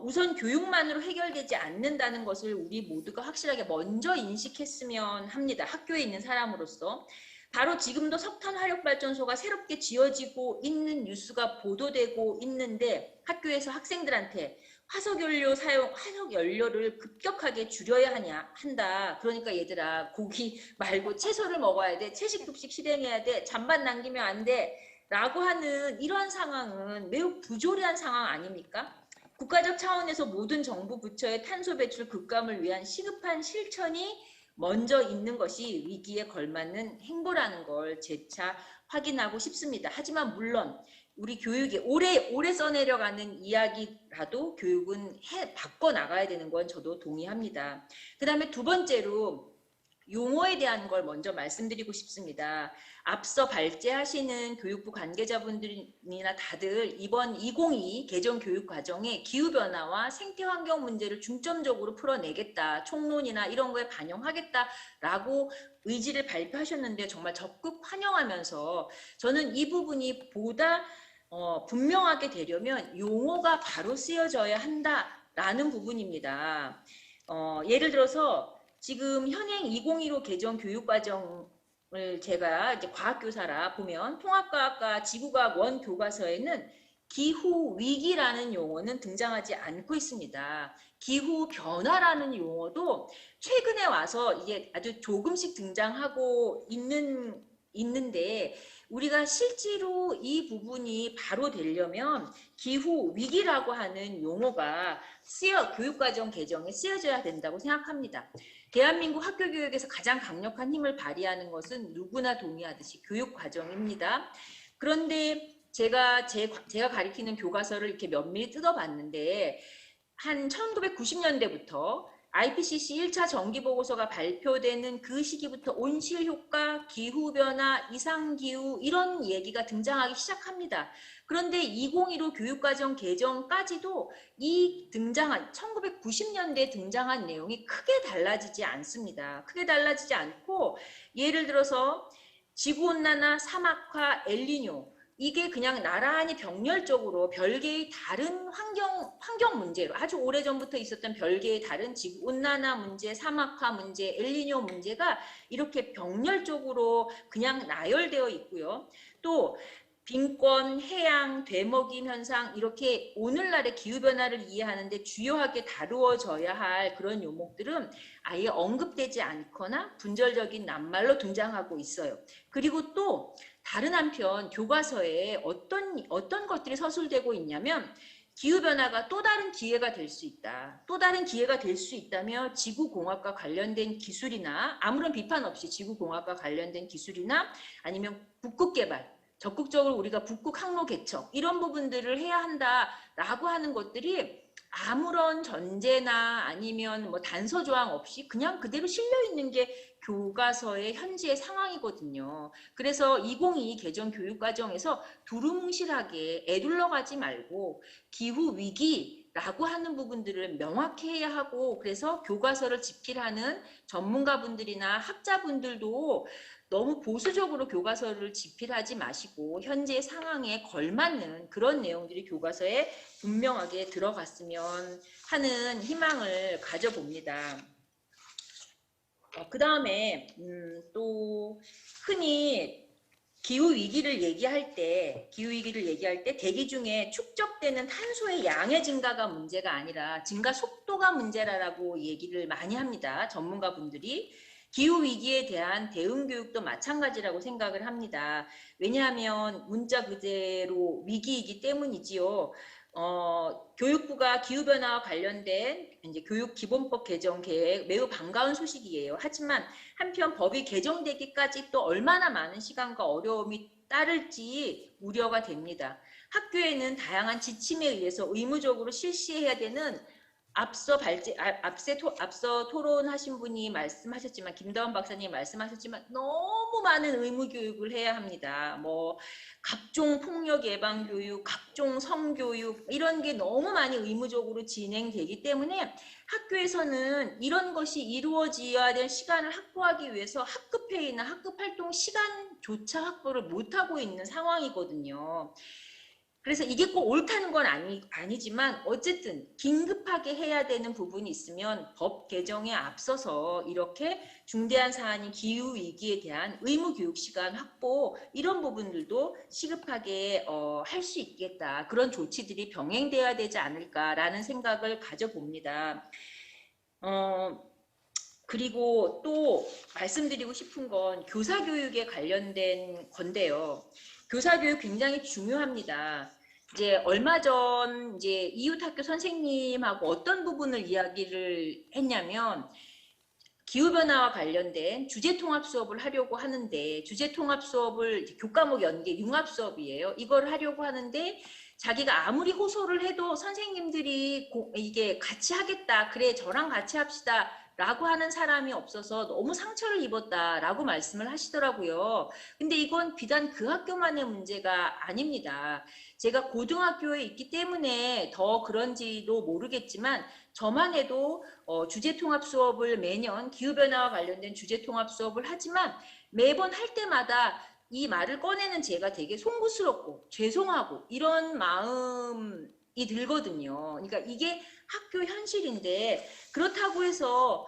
우선 교육만으로 해결되지 않는다는 것을 우리 모두가 확실하게 먼저 인식했으면 합니다. 학교에 있는 사람으로서. 바로 지금도 석탄 화력발전소가 새롭게 지어지고 있는 뉴스가 보도되고 있는데 학교에서 학생들한테 화석연료를 급격하게 줄여야 한다. 그러니까 얘들아, 고기 말고 채소를 먹어야 돼. 채식급식 실행해야 돼. 잔반 남기면 안 돼. 라고 하는 이러한 상황은 매우 부조리한 상황 아닙니까? 국가적 차원에서 모든 정부 부처의 탄소 배출 급감을 위한 시급한 실천이 먼저 있는 것이 위기에 걸맞는 행보라는 걸 재차 확인하고 싶습니다. 하지만 물론 우리 교육이 오래 써내려가는 이야기라도 교육은 바꿔나가야 되는 건 저도 동의합니다. 그 다음에 두 번째로 용어에 대한 걸 먼저 말씀드리고 싶습니다. 앞서 발제하시는 교육부 관계자분들이나 다들 이번 2022 개정 교육 과정에 기후변화와 생태환경 문제를 중점적으로 풀어내겠다, 총론이나 이런 거에 반영하겠다라고 의지를 발표하셨는데 정말 적극 환영하면서 저는 이 부분이 보다 분명하게 되려면 용어가 바로 쓰여져야 한다라는 부분입니다. 예를 들어서 지금 현행 2015 개정 교육과정을 제가 이제 과학교사라 보면 통합과학과 지구과학 원 교과서에는 기후 위기라는 용어는 등장하지 않고 있습니다. 기후 변화라는 용어도 최근에 와서 이게 아주 조금씩 등장하고 있는데 우리가 실제로 이 부분이 바로 되려면 기후 위기라고 하는 용어가 교육과정 개정에 쓰여져야 된다고 생각합니다. 대한민국 학교 교육에서 가장 강력한 힘을 발휘하는 것은 누구나 동의하듯이 교육과정입니다. 그런데 제가 가리키는 교과서를 이렇게 면밀히 뜯어봤는데 한 1990년대부터 IPCC 1차 정기보고서가 발표되는 그 시기부터 온실효과, 기후변화, 이상기후 이런 얘기가 등장하기 시작합니다. 그런데 2015 교육과정 개정까지도 이 1990년대에 등장한 내용이 크게 달라지지 않습니다. 크게 달라지지 않고 예를 들어서 지구온난화, 사막화, 엘니뇨 이게 그냥 나란히 병렬적으로 별개의 다른 환경 문제로 아주 오래전부터 있었던 별개의 다른 지구온난화 문제, 사막화 문제, 엘니뇨 문제가 이렇게 병렬적으로 그냥 나열되어 있고요. 또 빈권, 해양, 되먹임 현상 이렇게 오늘날의 기후변화를 이해하는데 주요하게 다루어져야 할 그런 요목들은 아예 언급되지 않거나 분절적인 낱말로 등장하고 있어요. 그리고 또 다른 한편 교과서에 어떤 것들이 서술되고 있냐면 기후변화가 또 다른 기회가 될 수 있다. 또 다른 기회가 될 수 있다며 지구공학과 관련된 기술이나 아무런 비판 없이 지구공학과 관련된 기술이나 아니면 북극개발 적극적으로 우리가 북극 항로 개척 이런 부분들을 해야 한다라고 하는 것들이 아무런 전제나 아니면 뭐 단서 조항 없이 그냥 그대로 실려 있는 게 교과서의 현재의 상황이거든요. 그래서 2022 개정 교육과정에서 두루뭉실하게 애둘러 가지 말고 기후 위기라고 하는 부분들을 명확히 해야 하고 그래서 교과서를 집필하는 전문가분들이나 학자분들도 너무 보수적으로 교과서를 집필하지 마시고 현재 상황에 걸맞는 그런 내용들이 교과서에 분명하게 들어갔으면 하는 희망을 가져봅니다. 그 다음에 또 흔히 기후위기를 얘기할 때 대기 중에 축적되는 탄소의 양의 증가가 문제가 아니라 증가 속도가 문제라고 얘기를 많이 합니다. 전문가분들이. 기후위기에 대한 대응교육도 마찬가지라고 생각을 합니다. 왜냐하면 문자 그대로 위기이기 때문이지요. 교육부가 기후변화와 관련된 이제 교육기본법 개정 계획 매우 반가운 소식이에요. 하지만 한편 법이 개정되기까지 또 얼마나 많은 시간과 어려움이 따를지 우려가 됩니다. 학교에는 다양한 지침에 의해서 의무적으로 실시해야 되는 앞서 토론하신 분이 말씀하셨지만 김다원 박사님이 말씀하셨지만 너무 많은 의무 교육을 해야 합니다. 뭐 각종 폭력 예방 교육, 각종 성교육 이런 게 너무 많이 의무적으로 진행되기 때문에 학교에서는 이런 것이 이루어져야 될 시간을 확보하기 위해서 학급 회의나 학급 활동 시간조차 확보를 못하고 있는 상황이거든요. 그래서 이게 꼭 옳다는 건 아니지만 어쨌든 긴급하게 해야 되는 부분이 있으면 법 개정에 앞서서 이렇게 중대한 사안인 기후위기에 대한 의무교육 시간 확보 이런 부분들도 시급하게 할 수 있겠다. 그런 조치들이 병행돼야 되지 않을까라는 생각을 가져봅니다. 그리고 또 말씀드리고 싶은 건 교사교육에 관련된 건데요. 교사교육 굉장히 중요합니다. 이제 얼마 전 이제 이웃학교 선생님하고 어떤 부분을 이야기를 했냐면 기후변화와 관련된 주제통합 수업을 하려고 하는데 주제통합 수업을 교과목 연계 융합 수업이에요. 이걸 하려고 하는데 자기가 아무리 호소를 해도 선생님들이 이게 같이 하겠다. 그래 저랑 같이 합시다. 라고 하는 사람이 없어서 너무 상처를 입었다라고 말씀을 하시더라고요. 근데 이건 비단 그 학교만의 문제가 아닙니다. 제가 고등학교에 있기 때문에 더 그런지도 모르겠지만 저만 해도 주제통합 수업을 매년 기후변화와 관련된 주제통합 수업을 하지만 매번 할 때마다 이 말을 꺼내는 제가 되게 송구스럽고 죄송하고 이런 마음이 들거든요. 그러니까 이게 학교 현실인데 그렇다고 해서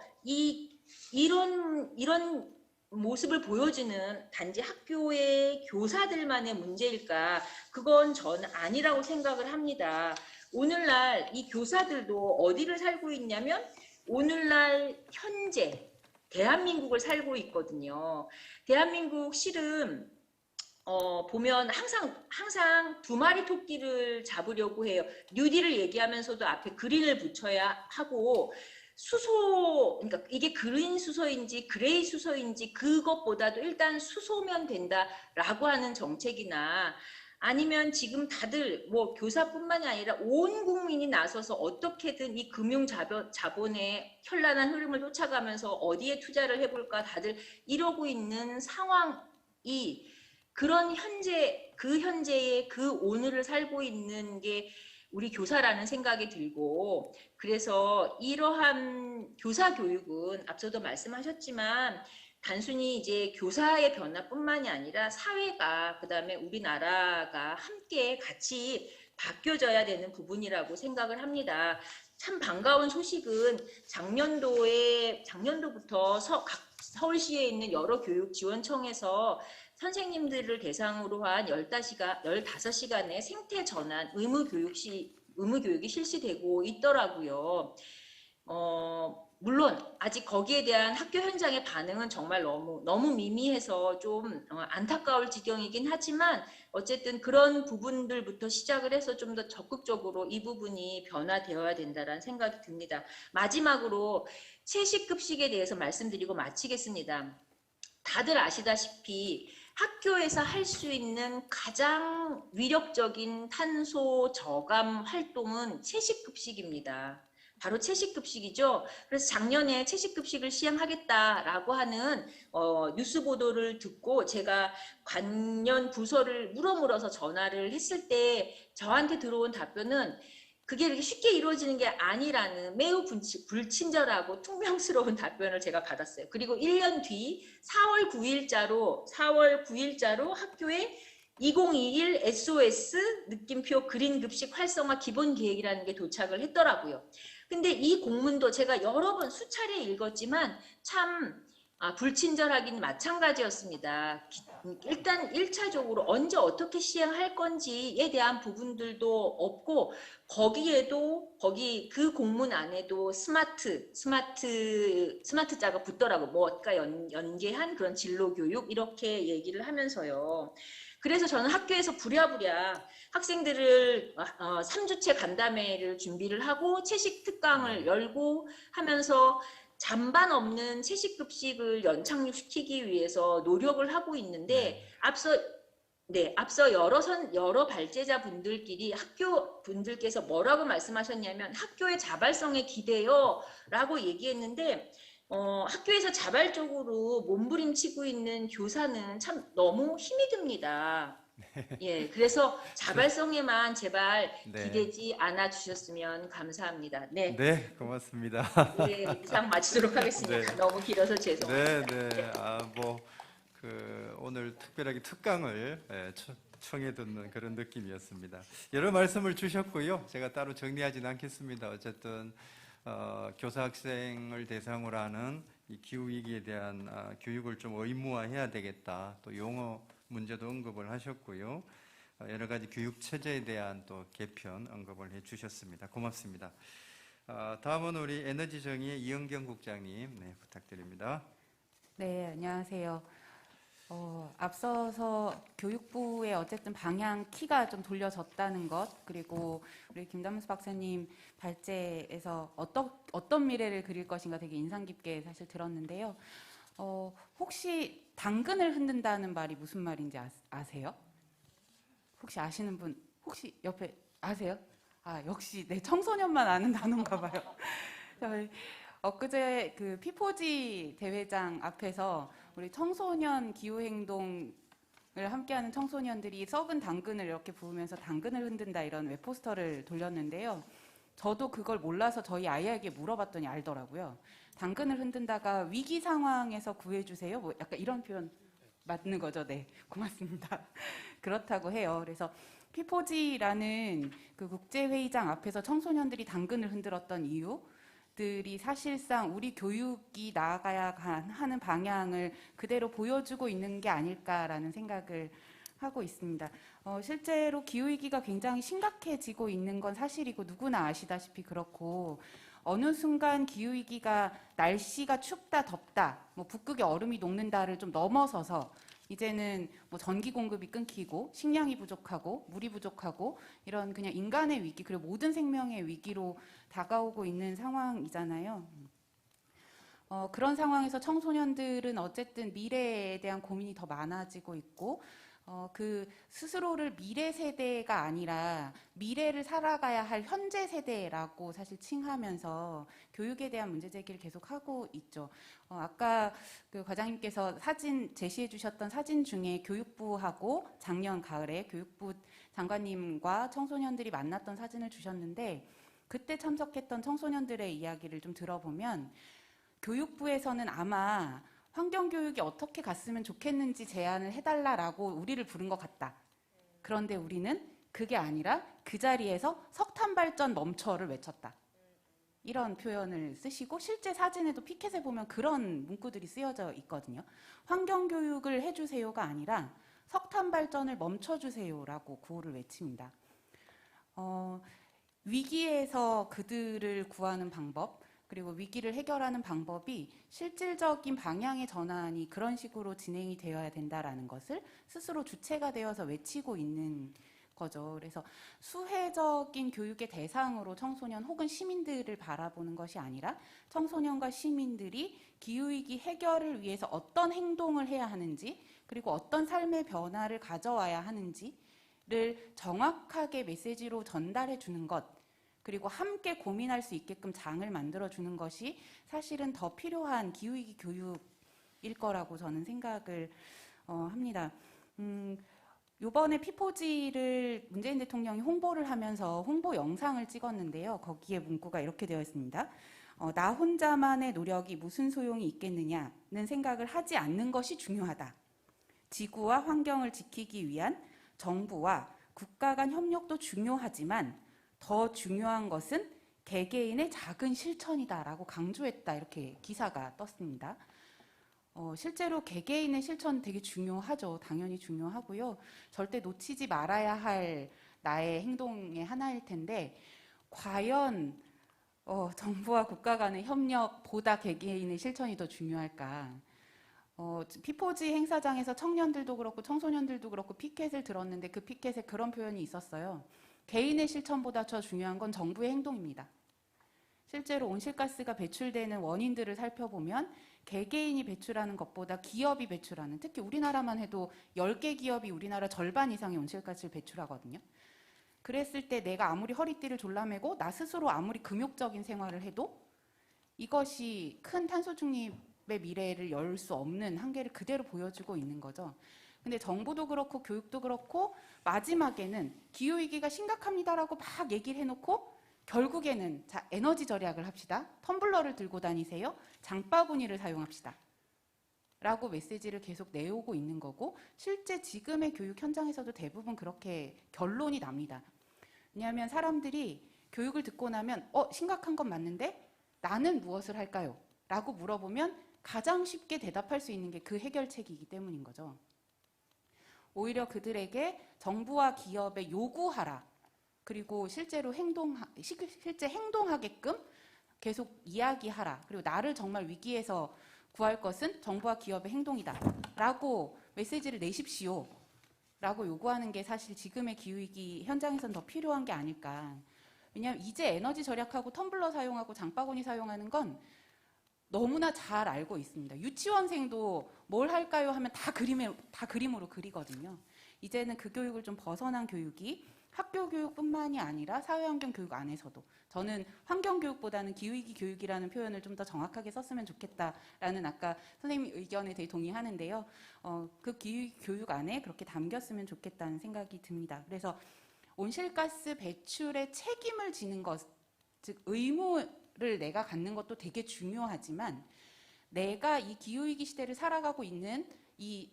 이런 모습을 보여주는 단지 학교의 교사들만의 문제일까? 그건 저는 아니라고 생각을 합니다. 오늘날 이 교사들도 어디를 살고 있냐면 오늘날 현재 대한민국을 살고 있거든요. 대한민국 실은 보면 항상 두 마리 토끼를 잡으려고 해요. 뉴딜을 얘기하면서도 앞에 그린을 붙여야 하고 그러니까 이게 그린 수소인지 그레이 수소인지 그것보다도 일단 수소면 된다라고 하는 정책이나 아니면 지금 다들 뭐 교사뿐만이 아니라 온 국민이 나서서 어떻게든 이 금융 자본의 현란한 흐름을 쫓아가면서 어디에 투자를 해볼까 다들 이러고 있는 상황이 그런 현재의 그 오늘을 살고 있는 게 우리 교사라는 생각이 들고 그래서 이러한 교사 교육은 앞서도 말씀하셨지만 단순히 이제 교사의 변화뿐만이 아니라 사회가 그다음에 우리나라가 함께 같이 바뀌어져야 되는 부분이라고 생각을 합니다. 참 반가운 소식은 작년도부터 서울시에 있는 여러 교육지원청에서 선생님들을 대상으로 한 15시간의 생태 전환 의무교육이 실시되고 있더라고요. 물론 아직 거기에 대한 학교 현장의 반응은 정말 너무 미미해서 좀 안타까울 지경이긴 하지만 어쨌든 그런 부분들부터 시작을 해서 좀 더 적극적으로 이 부분이 변화되어야 된다는 생각이 듭니다. 마지막으로 채식급식에 대해서 말씀드리고 마치겠습니다. 다들 아시다시피 학교에서 할 수 있는 가장 위력적인 탄소 저감 활동은 채식급식입니다. 바로 채식급식이죠. 그래서 작년에 채식급식을 시행하겠다라고 하는 뉴스 보도를 듣고 제가 관련 부서를 물어서 전화를 했을 때 저한테 들어온 답변은 그게 이렇게 쉽게 이루어지는 게 아니라는 매우 불친절하고 퉁명스러운 답변을 제가 받았어요. 그리고 1년 뒤 4월 9일자로 학교에 2021 SOS 느낌표 그린급식 활성화 기본계획이라는 게 도착을 했더라고요. 근데 이 공문도 제가 여러 번 수차례 읽었지만 참 불친절하긴 마찬가지였습니다. 일단 1차적으로 언제 어떻게 시행할 건지에 대한 부분들도 없고 거기 그 공문 안에도 스마트자가 붙더라고. 뭐가 연계한 그런 진로 교육 이렇게 얘기를 하면서요. 그래서 저는 학교에서 부랴부랴 학생들을 3주째 간담회를 준비를 하고 채식 특강을 열고 하면서 잔반 없는 채식급식을 연착륙시키기 위해서 노력을 하고 있는데 앞서 여러 발제자 분들끼리 학교 분들께서 뭐라고 말씀하셨냐면 학교의 자발성에 기대요 라고 얘기했는데 학교에서 자발적으로 몸부림치고 있는 교사는 참 너무 힘이 듭니다. 예, 그래서 자발성에만 제발 기대지 않아 주셨으면 감사합니다. 네. 네, 고맙습니다. 네, 이상 마치도록 하겠습니다. 네. 너무 길어서 죄송합니다. 네. 오늘 특별하게 특강을 청해 듣는 그런 느낌이었습니다. 여러 말씀을 주셨고요. 제가 따로 정리하지는 않겠습니다. 어쨌든 교사 학생을 대상으로 하는 이 기후 위기에 대한 교육을 좀 의무화해야 되겠다. 또 용어 문제도 언급을 하셨고요. 여러 가지 교육 체제에 대한 또 개편 언급을 해주셨습니다. 고맙습니다. 다음은 우리 에너지정의의 이은경 국장님, 부탁드립니다. 네, 안녕하세요. 앞서서 교육부의 어쨌든 방향 키가 좀 돌려졌다는 것, 그리고 우리 김담수 박사님 발제에서 어떤 미래를 그릴 것인가 되게 인상 깊게 사실 들었는데요. 혹시 당근을 흔든다는 말이 무슨 말인지 아세요? 혹시 아시는 분, 혹시 옆에 아세요? 역시 네, 청소년만 아는 단어인가 봐요. 엊그제 그 P4G 대회장 앞에서 우리 청소년 기후행동을 함께하는 청소년들이 썩은 당근을 이렇게 부으면서 당근을 흔든다 이런 웹포스터를 돌렸는데요. 저도 그걸 몰라서 저희 아이에게 물어봤더니 알더라고요. 당근을 흔든다가 위기 상황에서 구해주세요. 뭐 약간 이런 표현 맞는 거죠? 네, 고맙습니다. 그렇다고 해요. 그래서 P4G라는 그 국제회의장 앞에서 청소년들이 당근을 흔들었던 이유들이 사실상 우리 교육이 나아가야 하는 방향을 그대로 보여주고 있는 게 아닐까라는 생각을 하고 있습니다. 실제로 기후위기가 굉장히 심각해지고 있는 건 사실이고 누구나 아시다시피 그렇고 어느 순간 기후위기가 날씨가 춥다 덥다 뭐 북극의 얼음이 녹는다를 좀 넘어서서 이제는 뭐 전기 공급이 끊기고 식량이 부족하고 물이 부족하고 이런 그냥 인간의 위기 그리고 모든 생명의 위기로 다가오고 있는 상황이잖아요. 그런 상황에서 청소년들은 어쨌든 미래에 대한 고민이 더 많아지고 있고 그 스스로를 미래 세대가 아니라 미래를 살아가야 할 현재 세대라고 사실 칭하면서 교육에 대한 문제 제기를 계속하고 있죠. 아까 그 과장님께서 사진 제시해 주셨던 사진 중에 교육부하고 작년 가을에 교육부 장관님과 청소년들이 만났던 사진을 주셨는데 그때 참석했던 청소년들의 이야기를 좀 들어보면 교육부에서는 아마 환경교육이 어떻게 갔으면 좋겠는지 제안을 해달라라고 우리를 부른 것 같다. 그런데 우리는 그게 아니라 그 자리에서 석탄 발전 멈춰를 외쳤다. 이런 표현을 쓰시고 실제 사진에도 피켓에 보면 그런 문구들이 쓰여져 있거든요. 환경교육을 해주세요가 아니라 석탄 발전을 멈춰주세요라고 구호를 외칩니다. 위기에서 그들을 구하는 방법, 그리고 위기를 해결하는 방법이 실질적인 방향의 전환이 그런 식으로 진행이 되어야 된다라는 것을 스스로 주체가 되어서 외치고 있는 거죠. 그래서 수혜적인 교육의 대상으로 청소년 혹은 시민들을 바라보는 것이 아니라 청소년과 시민들이 기후위기 해결을 위해서 어떤 행동을 해야 하는지, 그리고 어떤 삶의 변화를 가져와야 하는지를 정확하게 메시지로 전달해 주는 것, 그리고 함께 고민할 수 있게끔 장을 만들어 주는 것이 사실은 더 필요한 기후위기 교육일 거라고 저는 생각을 합니다. 요번에 피포지를 문재인 대통령이 홍보를 하면서 홍보 영상을 찍었는데요. 거기에 문구가 이렇게 되어 있습니다. 나 혼자만의 노력이 무슨 소용이 있겠느냐는 생각을 하지 않는 것이 중요하다. 지구와 환경을 지키기 위한 정부와 국가 간 협력도 중요하지만 더 중요한 것은 개개인의 작은 실천이다라고 강조했다. 이렇게 기사가 떴습니다. 실제로 개개인의 실천 되게 중요하죠. 당연히 중요하고요. 절대 놓치지 말아야 할 나의 행동의 하나일 텐데 과연 정부와 국가 간의 협력보다 개개인의 실천이 더 중요할까? 피포지 행사장에서 청년들도 그렇고 청소년들도 그렇고 피켓을 들었는데 그 피켓에 그런 표현이 있었어요. 개인의 실천보다 더 중요한 건 정부의 행동입니다. 실제로 온실가스가 배출되는 원인들을 살펴보면 개개인이 배출하는 것보다 기업이 배출하는, 특히 우리나라만 해도 10개 기업이 우리나라 절반 이상의 온실가스를 배출하거든요. 그랬을 때 내가 아무리 허리띠를 졸라매고 나 스스로 아무리 금욕적인 생활을 해도 이것이 큰 탄소 중립의 미래를 열 수 없는 한계를 그대로 보여주고 있는 거죠. 근데 정부도 그렇고 교육도 그렇고 마지막에는 기후위기가 심각합니다라고 막 얘기를 해놓고 결국에는 자, 에너지 절약을 합시다. 텀블러를 들고 다니세요. 장바구니를 사용합시다. 라고 메시지를 계속 내오고 있는 거고 실제 지금의 교육 현장에서도 대부분 그렇게 결론이 납니다. 왜냐하면 사람들이 교육을 듣고 나면 심각한 건 맞는데 나는 무엇을 할까요? 라고 물어보면 가장 쉽게 대답할 수 있는 게 그 해결책이기 때문인 거죠. 오히려 그들에게 정부와 기업에 요구하라. 그리고 실제 행동하게끔 계속 이야기하라. 그리고 나를 정말 위기에서 구할 것은 정부와 기업의 행동이다. 라고 메시지를 내십시오. 라고 요구하는 게 사실 지금의 기후위기 현장에선 더 필요한 게 아닐까. 왜냐하면 이제 에너지 절약하고 텀블러 사용하고 장바구니 사용하는 건 너무나 잘 알고 있습니다. 유치원생도 뭘 할까요 하면 다 그림으로 그리거든요. 이제는 그 교육을 좀 벗어난 교육이 학교 교육뿐만이 아니라 사회환경 교육 안에서도 저는 환경 교육보다는 기후위기 교육이라는 표현을 좀 더 정확하게 썼으면 좋겠다라는 아까 선생님 의견에 되게 동의하는데요. 그 기후위기 교육 안에 그렇게 담겼으면 좋겠다는 생각이 듭니다. 그래서 온실가스 배출에 책임을 지는 것, 즉 의무를 내가 갖는 것도 되게 중요하지만 내가 이 기후위기 시대를 살아가고 있는 이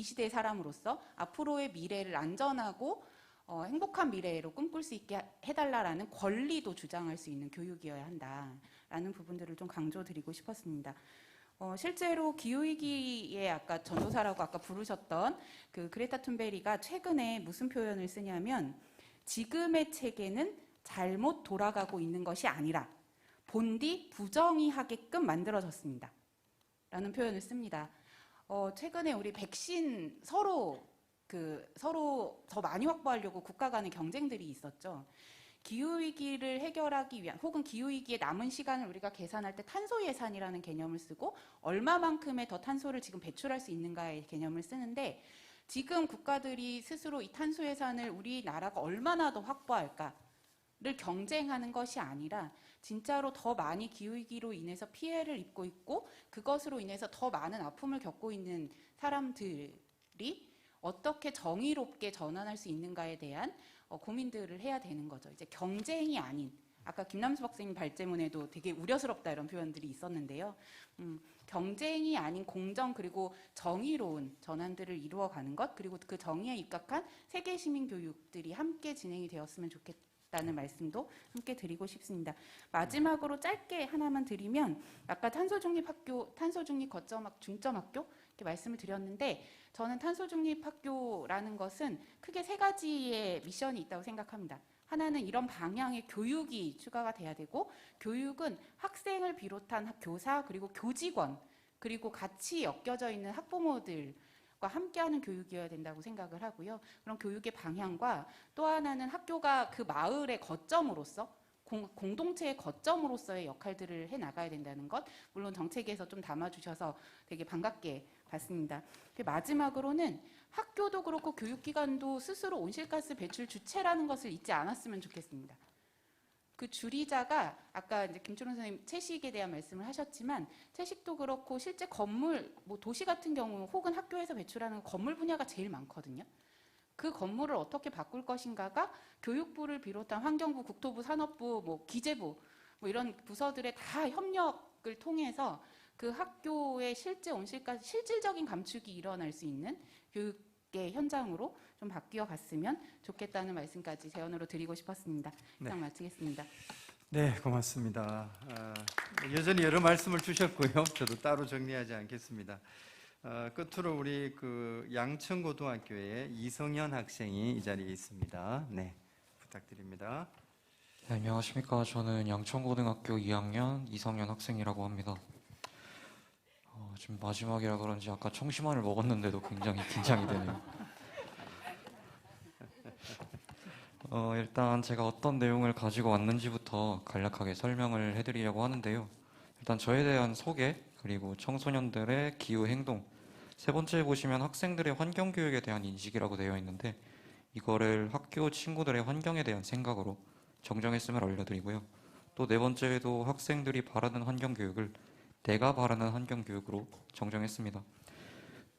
시대의 사람으로서 앞으로의 미래를 안전하고 행복한 미래로 꿈꿀 수 있게 해달라라는 권리도 주장할 수 있는 교육이어야 한다라는 부분들을 좀 강조드리고 싶었습니다. 실제로 기후위기에 아까 전도사라고 아까 부르셨던 그 그레타 툰베리가 최근에 무슨 표현을 쓰냐면 지금의 체계는 잘못 돌아가고 있는 것이 아니라 본디 부정의하게끔 만들어졌습니다. 라는 표현을 씁니다. 최근에 우리 백신 서로 더 많이 확보하려고 국가 간의 경쟁들이 있었죠. 기후위기를 해결하기 위한 혹은 기후위기에 남은 시간을 우리가 계산할 때 탄소 예산이라는 개념을 쓰고 얼마만큼의 더 탄소를 지금 배출할 수 있는가의 개념을 쓰는데 지금 국가들이 스스로 이 탄소 예산을 우리나라가 얼마나 더 확보할까를 경쟁하는 것이 아니라 진짜로 더 많이 기후위기로 인해서 피해를 입고 있고 그것으로 인해서 더 많은 아픔을 겪고 있는 사람들이 어떻게 정의롭게 전환할 수 있는가에 대한 고민들을 해야 되는 거죠. 이제 경쟁이 아닌 아까 김남수 박사님 발제문에도 되게 우려스럽다 이런 표현들이 있었는데요. 경쟁이 아닌 공정 그리고 정의로운 전환들을 이루어가는 것 그리고 그 정의에 입각한 세계 시민 교육들이 함께 진행이 되었으면 라는 말씀도 함께 드리고 싶습니다. 마지막으로 짧게 하나만 드리면 아까 탄소중립학교, 탄소중립 거점학, 중점학교 이렇게 말씀을 드렸는데 저는 탄소중립학교라는 것은 크게 세 가지의 미션이 있다고 생각합니다. 하나는 이런 방향의 교육이 추가가 돼야 되고 교육은 학생을 비롯한 교사 그리고 교직원 그리고 같이 엮여져 있는 학부모들과 함께하는 교육이어야 된다고 생각을 하고요. 그런 교육의 방향과 또 하나는 학교가 그 마을의 거점으로서 공동체의 거점으로서의 역할들을 해나가야 된다는 것 물론 정책에서 좀 담아주셔서 되게 반갑게 봤습니다. 마지막으로는 학교도 그렇고 교육기관도 스스로 온실가스 배출 주체라는 것을 잊지 않았으면 좋겠습니다. 그 주리자가 아까 이제 김초롱 선생님 채식에 대한 말씀을 하셨지만 채식도 그렇고 실제 건물, 뭐 도시 같은 경우 혹은 학교에서 배출하는 건물 분야가 제일 많거든요. 그 건물을 어떻게 바꿀 것인가가 교육부를 비롯한 환경부, 국토부, 산업부, 뭐 기재부 뭐 이런 부서들의 다 협력을 통해서 그 학교의 실제 온실가스 실질적인 감축이 일어날 수 있는 교육의 현장으로 좀 바뀌어 갔으면 좋겠다는 말씀까지 제언으로 드리고 싶었습니다. 이상 마치겠습니다. 네, 고맙습니다. 여전히 여러 말씀을 주셨고요. 저도 따로 정리하지 않겠습니다. 끝으로 우리 그 양천고등학교의 이성현 학생이 이 자리에 있습니다. 네, 부탁드립니다. 네, 안녕하십니까. 저는 양천고등학교 2학년 이성현 학생이라고 합니다. 지금 마지막이라 그런지 아까 청심환을 먹었는데도 굉장히 긴장이 되네요. 일단 제가 어떤 내용을 가지고 왔는지부터 간략하게 설명을 해드리려고 하는데요. 일단 저에 대한 소개, 그리고 청소년들의 기후행동, 세 번째 보시면 학생들의 환경교육에 대한 인식이라고 되어 있는데 이거를 학교 친구들의 환경에 대한 생각으로 정정했음을 알려드리고요. 또 네 번째에도 학생들이 바라는 환경교육을 내가 바라는 환경교육으로 정정했습니다.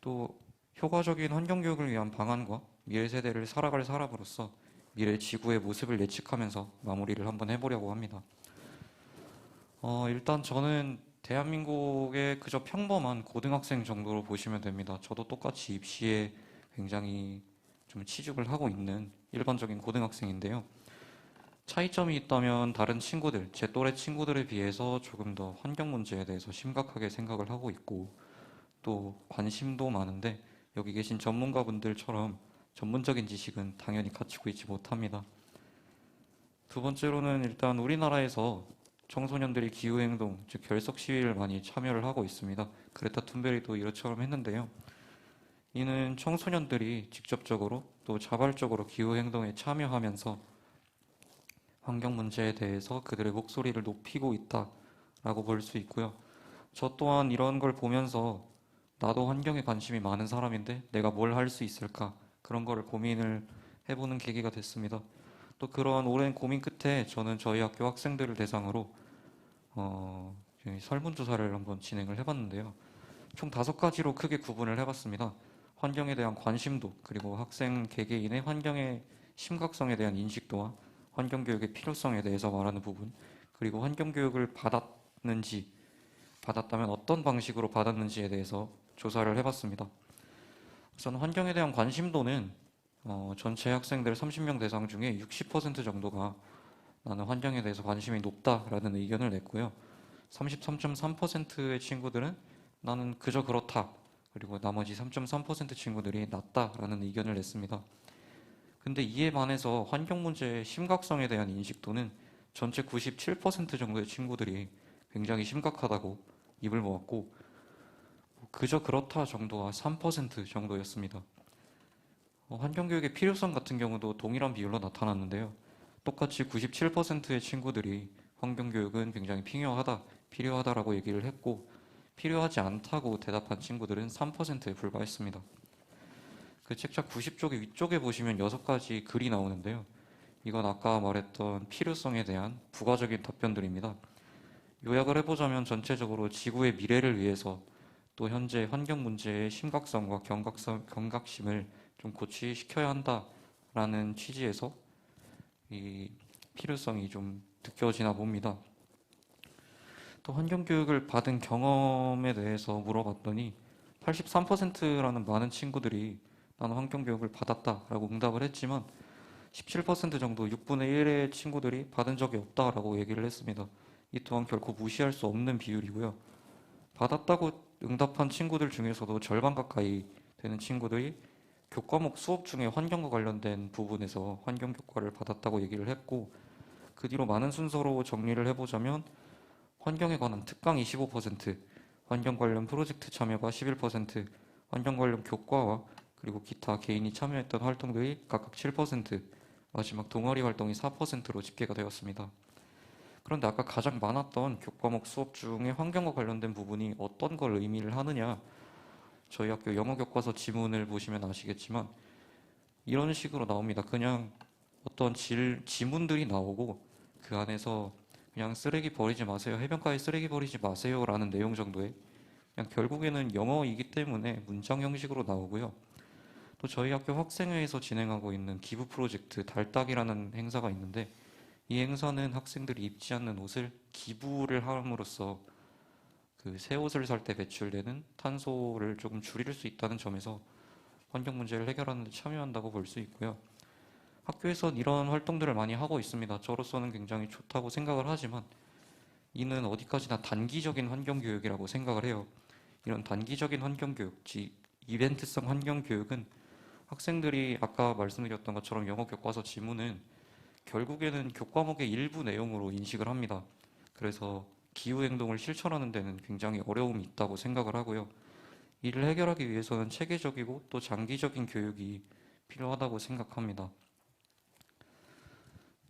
또 효과적인 환경교육을 위한 방안과 미래 세대를 살아갈 사람으로서 미래 지구의 모습을 예측하면서 마무리를 한번 해보려고 합니다. 일단 저는 대한민국의 그저 평범한 고등학생 정도로 보시면 됩니다. 저도 똑같이 입시에 굉장히 좀 치중을 하고 있는 일반적인 고등학생인데요. 차이점이 있다면 다른 친구들, 제 또래 친구들에 비해서 조금 더 환경 문제에 대해서 심각하게 생각을 하고 있고 또 관심도 많은데 여기 계신 전문가분들처럼 전문적인 지식은 당연히 갖추고 있지 못합니다. 두 번째로는 일단 우리나라에서 청소년들이 기후행동, 즉 결석 시위를 많이 참여를 하고 있습니다. 그레타 툰베리도 이처럼 했는데요. 이는 청소년들이 직접적으로 또 자발적으로 기후행동에 참여하면서 환경 문제에 대해서 그들의 목소리를 높이고 있다라고 볼 수 있고요. 저 또한 이런 걸 보면서 나도 환경에 관심이 많은 사람인데 내가 뭘 할 수 있을까 그런 거를 고민을 해보는 계기가 됐습니다. 또 그런 오랜 고민 끝에 저는 저희 학교 학생들을 대상으로 설문조사를 한번 진행을 해봤는데요. 총 5가지로 크게 구분을 해봤습니다. 환경에 대한 관심도, 그리고 학생 개개인의 환경의 심각성에 대한 인식도와 환경교육의 필요성에 대해서 말하는 부분, 그리고 환경교육을 받았는지, 받았다면 어떤 방식으로 받았는지에 대해서 조사를 해봤습니다. 우선 환경에 대한 관심도는 전체 학생들 30명 대상 중에 60% 정도가 나는 환경에 대해서 관심이 높다라는 의견을 냈고요. 33.3%의 친구들은 나는 그저 그렇다, 그리고 나머지 3.3% 친구들이 낮다라는 의견을 냈습니다. 근데 이에 반해서 환경 문제의 심각성에 대한 인식도는 전체 97% 정도의 친구들이 굉장히 심각하다고 입을 모았고 그저 그렇다 정도가 3% 정도였습니다. 환경교육의 필요성 같은 경우도 동일한 비율로 나타났는데요. 똑같이 97%의 친구들이 환경교육은 굉장히 필요하다라고 얘기를 했고 필요하지 않다고 대답한 친구들은 3%에 불과했습니다. 그 책자 90쪽의 위쪽에 보시면 6가지 글이 나오는데요. 이건 아까 말했던 필요성에 대한 부가적인 답변들입니다. 요약을 해보자면 전체적으로 지구의 미래를 위해서 또 현재 환경 문제의 심각성과 경각심을 좀 고취시켜야 한다라는 취지에서 이 필요성이 좀 느껴지나 봅니다. 또 환경교육을 받은 경험에 대해서 물어봤더니 83%라는 많은 친구들이 나는 환경교육을 받았다라고 응답을 했지만 17% 정도 6분의 1의 친구들이 받은 적이 없다라고 얘기를 했습니다. 이 또한 결코 무시할 수 없는 비율이고요. 받았다고 응답한 친구들 중에서도 절반 가까이 되는 친구들이 교과목 수업 중에 환경과 관련된 부분에서 환경 교과를 받았다고 얘기를 했고, 그 뒤로 많은 순서로 정리를 해보자면 환경에 관한 특강 25%, 환경 관련 프로젝트 참여가 11%, 환경 관련 교과와 그리고 기타 개인이 참여했던 활동들이 각각 7%, 마지막 동아리 활동이 4%로 집계가 되었습니다. 그런데 아까 가장 많았던 교과목 수업 중에 환경과 관련된 부분이 어떤 걸 의미를 하느냐, 저희 학교 영어 교과서 지문을 보시면 아시겠지만 이런 식으로 나옵니다. 그냥 어떤 지문들이 나오고 그 안에서 그냥 쓰레기 버리지 마세요, 해변가에 쓰레기 버리지 마세요 라는 내용 정도의, 그냥 결국에는 영어이기 때문에 문장 형식으로 나오고요. 또 저희 학교 학생회에서 진행하고 있는 기부 프로젝트 달딱이라는 행사가 있는데, 이 행사는 학생들이 입지 않는 옷을 기부를 함으로써 그 새 옷을 살 때 배출되는 탄소를 조금 줄일 수 있다는 점에서 환경 문제를 해결하는 데 참여한다고 볼 수 있고요. 학교에선 이런 활동들을 많이 하고 있습니다. 저로서는 굉장히 좋다고 생각을 하지만 이는 어디까지나 단기적인 환경 교육이라고 생각을 해요. 이런 단기적인 환경 교육, 즉 이벤트성 환경 교육은 학생들이 아까 말씀드렸던 것처럼 영어 교과서 지문은 결국에는 교과목의 일부 내용으로 인식을 합니다. 그래서 기후행동을 실천하는 데는 굉장히 어려움이 있다고 생각을 하고요. 이를 해결하기 위해서는 체계적이고 또 장기적인 교육이 필요하다고 생각합니다.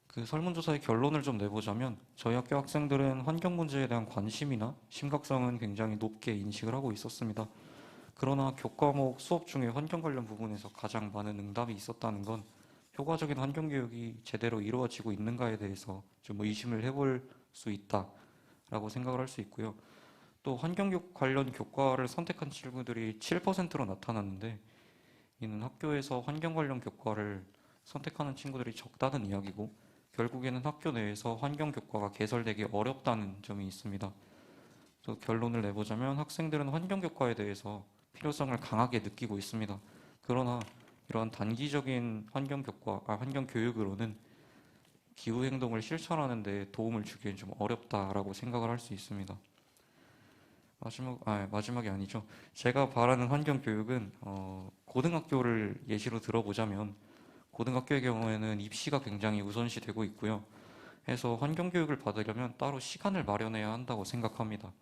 그 설문조사의 결론을 좀 내보자면 저희 학교 학생들은 환경 문제에 대한 관심이나 심각성은 굉장히 높게 인식을 하고 있었습니다. 그러나 교과목 수업 중에 환경 관련 부분에서 가장 많은 응답이 있었다는 건 효과적인 환경 교육이 제대로 이루어지고 있는가에 대해서 좀 의심을 해볼 수 있다라고 생각을 할 수 있고요. 또 환경교육 관련 교과를 선택한 친구들이 7%로 나타났는데, 이는 학교에서 환경 관련 교과를 선택하는 친구들이 적다는 이야기고, 결국에는 학교 내에서 환경 교과가 개설되기 어렵다는 점이 있습니다. 또 결론을 내보자면 학생들은 환경 교과에 대해서 필요성을 강하게 느끼고 있습니다. 그러나 이러한 단기적인 환경 교육으로는 기후 행동을 실천하는 데 도움을 주기엔 좀 어렵다라고 생각을 할 수 있습니다. 마지막이 아니죠. 제가 바라는 환경 교육은 고등학교를 예시로 들어보자면 고등학교의 경우에는 입시가 굉장히 우선시 되고 있고요. 해서 환경 교육을 받으려면 따로 시간을 마련해야 한다고 생각합니다.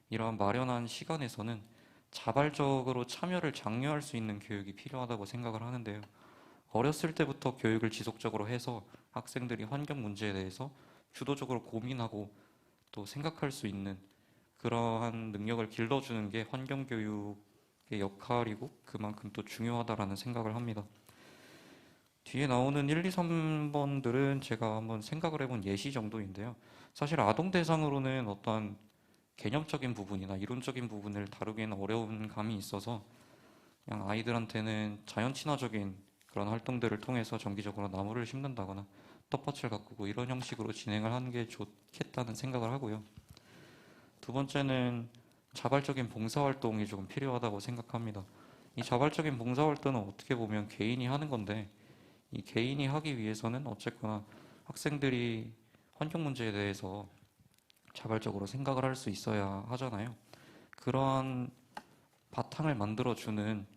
이러한 마련한 시간에서는 자발적으로 참여를 장려할 수 있는 교육이 필요하다고 생각을 하는데요. 어렸을 때부터 교육을 지속적으로 해서 학생들이 환경 문제에 대해서 주도적으로 고민하고 또 생각할 수 있는 그러한 능력을 길러주는 게 환경 교육의 역할이고 그만큼 또 중요하다라는 생각을 합니다. 뒤에 나오는 1, 2, 3번들은 제가 한번 생각을 해본 예시 정도인데요. 사실 아동 대상으로는 어떤 개념적인 부분이나 이론적인 부분을 다루기에는 어려운 감이 있어서 그냥 아이들한테는 자연 친화적인 그런 활동들을 통해서 정기적으로 나무를 심는다거나 텃밭을 가꾸고 이런 형식으로 진행을 하는 게 좋겠다는 생각을 하고요. 두 번째는 자발적인 봉사활동이 조금 필요하다고 생각합니다. 이 자발적인 봉사활동은 어떻게 보면 개인이 하는 건데, 이 개인이 하기 위해서는 어쨌거나 학생들이 환경 문제에 대해서 자발적으로 생각을 할 수 있어야 하잖아요. 그러한 바탕을 만들어주는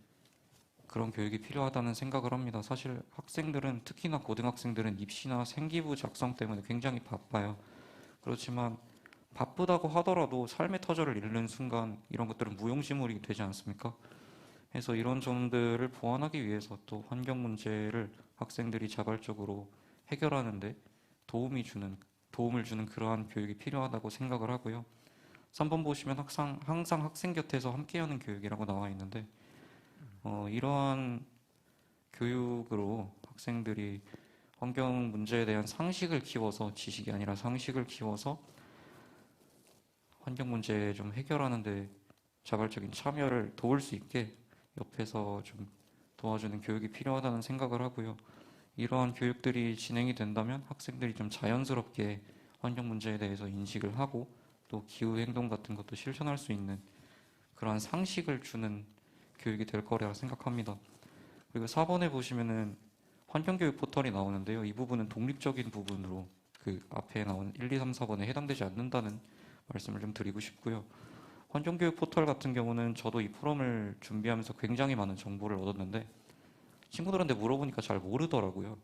그런 교육이 필요하다는 생각을 합니다. 사실 학생들은, 특히나 고등학생들은 입시나 생기부 작성 때문에 굉장히 바빠요. 그렇지만 바쁘다고 하더라도 삶의 터전을 잃는 순간 이런 것들은 무용지물이 되지 않습니까? 그래서 이런 점들을 보완하기 위해서 또 환경 문제를 학생들이 자발적으로 해결하는 데 도움을 주는 그러한 교육이 필요하다고 생각을 하고요. 3번 보시면 항상 학생 곁에서 함께하는 교육이라고 나와 있는데, 이러한 교육으로 학생들이 환경 문제에 대한 상식을 키워서, 지식이 아니라 상식을 키워서 환경 문제 좀 해결하는 데 자발적인 참여를 도울 수 있게 옆에서 좀 도와주는 교육이 필요하다는 생각을 하고요. 이러한 교육들이 진행이 된다면 학생들이 좀 자연스럽게 환경 문제에 대해서 인식을 하고 또 기후 행동 같은 것도 실천할 수 있는 그러한 상식을 주는 교육이 될 거라 생각합니다. 그리고 4번에 보시면은 환경교육 포털이 나오는데요. 이 부분은 독립적인 부분으로 그 앞에 나온 1, 2, 3, 4번에 해당되지 않는다는 말씀을 좀 드리고 싶고요. 환경교육 포털 같은 경우는 저도 이 포럼을 준비하면서 굉장히 많은 정보를 얻었는데 친구들한테 물어보니까 잘 모르더라고요.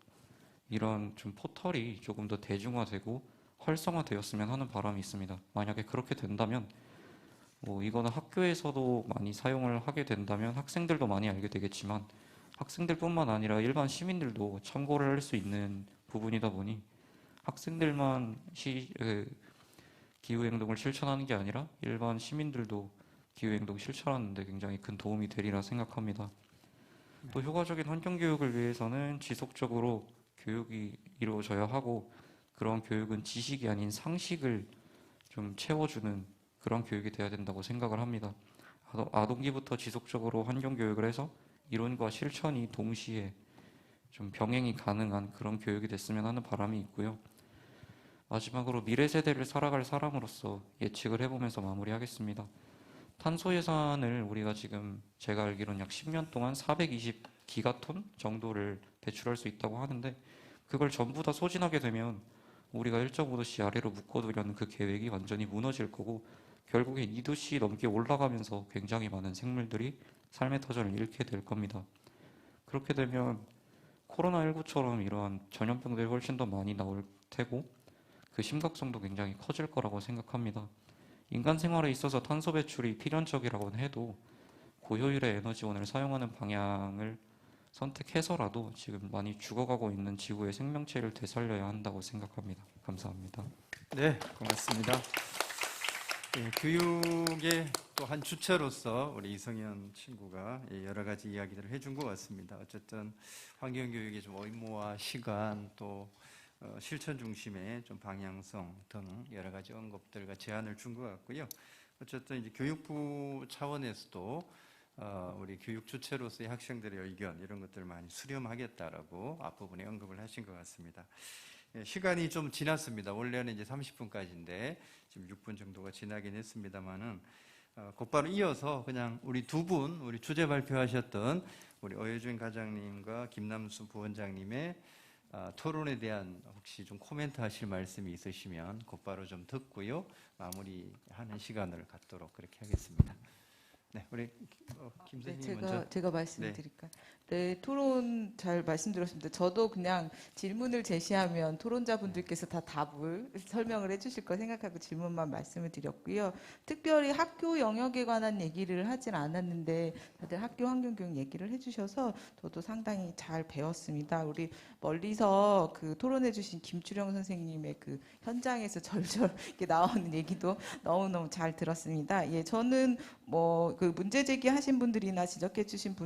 이런 좀 포털이 조금 더 대중화되고 활성화되었으면 하는 바람이 있습니다. 만약에 그렇게 된다면 뭐 이거는 학교에서도 많이 사용을 하게 된다면 학생들도 많이 알게 되겠지만 학생들뿐만 아니라 일반 시민들도 참고를 할 수 있는 부분이다 보니 학생들만 기후행동을 실천하는 게 아니라 일반 시민들도 기후행동 실천하는 데 굉장히 큰 도움이 되리라 생각합니다. 또 효과적인 환경교육을 위해서는 지속적으로 교육이 이루어져야 하고 그런 교육은 지식이 아닌 상식을 좀 채워주는 그런 교육이 돼야 된다고 생각을 합니다. 아동기부터 지속적으로 환경교육을 해서 이론과 실천이 동시에 좀 병행이 가능한 그런 교육이 됐으면 하는 바람이 있고요. 마지막으로 미래 세대를 살아갈 사람으로서 예측을 해보면서 마무리하겠습니다. 탄소 예산을 우리가 지금 제가 알기로는 약 10년 동안 420기가톤 정도를 배출할 수 있다고 하는데 그걸 전부 다 소진하게 되면 우리가 1.5도씨 아래로 묶어두려는 그 계획이 완전히 무너질 거고 결국엔 2도씨 넘게 올라가면서 굉장히 많은 생물들이 삶의 터전을 잃게 될 겁니다. 그렇게 되면 코로나19처럼 이러한 전염병들이 훨씬 더 많이 나올 테고 그 심각성도 굉장히 커질 거라고 생각합니다. 인간 생활에 있어서 탄소 배출이 필연적이라고는 해도 고효율의 에너지원을 사용하는 방향을 선택해서라도 지금 많이 죽어가고 있는 지구의 생명체를 되살려야 한다고 생각합니다. 감사합니다. 네, 고맙습니다. 예, 교육의 또 한 주체로서 우리 이성현 친구가 여러 가지 이야기들을 해준 것 같습니다. 어쨌든 환경교육의 좀 의무와 시간 또 실천 중심의 좀 방향성 등 여러 가지 언급들과 제안을 준 것 같고요. 어쨌든 이제 교육부 차원에서도 우리 교육 주체로서의 학생들의 의견 이런 것들을 많이 수렴하겠다라고 앞부분에 언급을 하신 것 같습니다. 예, 시간이 좀 지났습니다. 원래는 이제 30분까지인데 지금 6분 정도가 지나긴 했습니다만은 곧바로 이어서 그냥 우리 두 분, 우리 주제 발표하셨던 우리 어여준 과장님과 김남수 부원장님의 토론에 대한 혹시 좀 코멘트 하실 말씀이 있으시면 곧바로 좀 듣고요. 마무리하는 시간을 갖도록 그렇게 하겠습니다. 네, 우리 김 네, 선생님 먼저. 제가 말씀드릴까요? 네, 토론 잘 말씀드렸습니다. 저도 그냥 질문을 제시하면 토론자분들께서 다 답을 설명을 해주실 거 생각하고 질문만 말씀을 드렸고요. 특별히 학교 영역에 관한 얘기를 하진 않았는데 다들 학교 환경교육 얘기를 해주셔서 저도 상당히 잘 배웠습니다. 우리 멀리서 그 토론해주신 김추령 선생님의 그 현장에서 절절 이렇게 나오는 얘기도 너무너무 잘 들었습니다. 예, 저는 뭐 그 문제 제기하신 분들이나 지적해 주신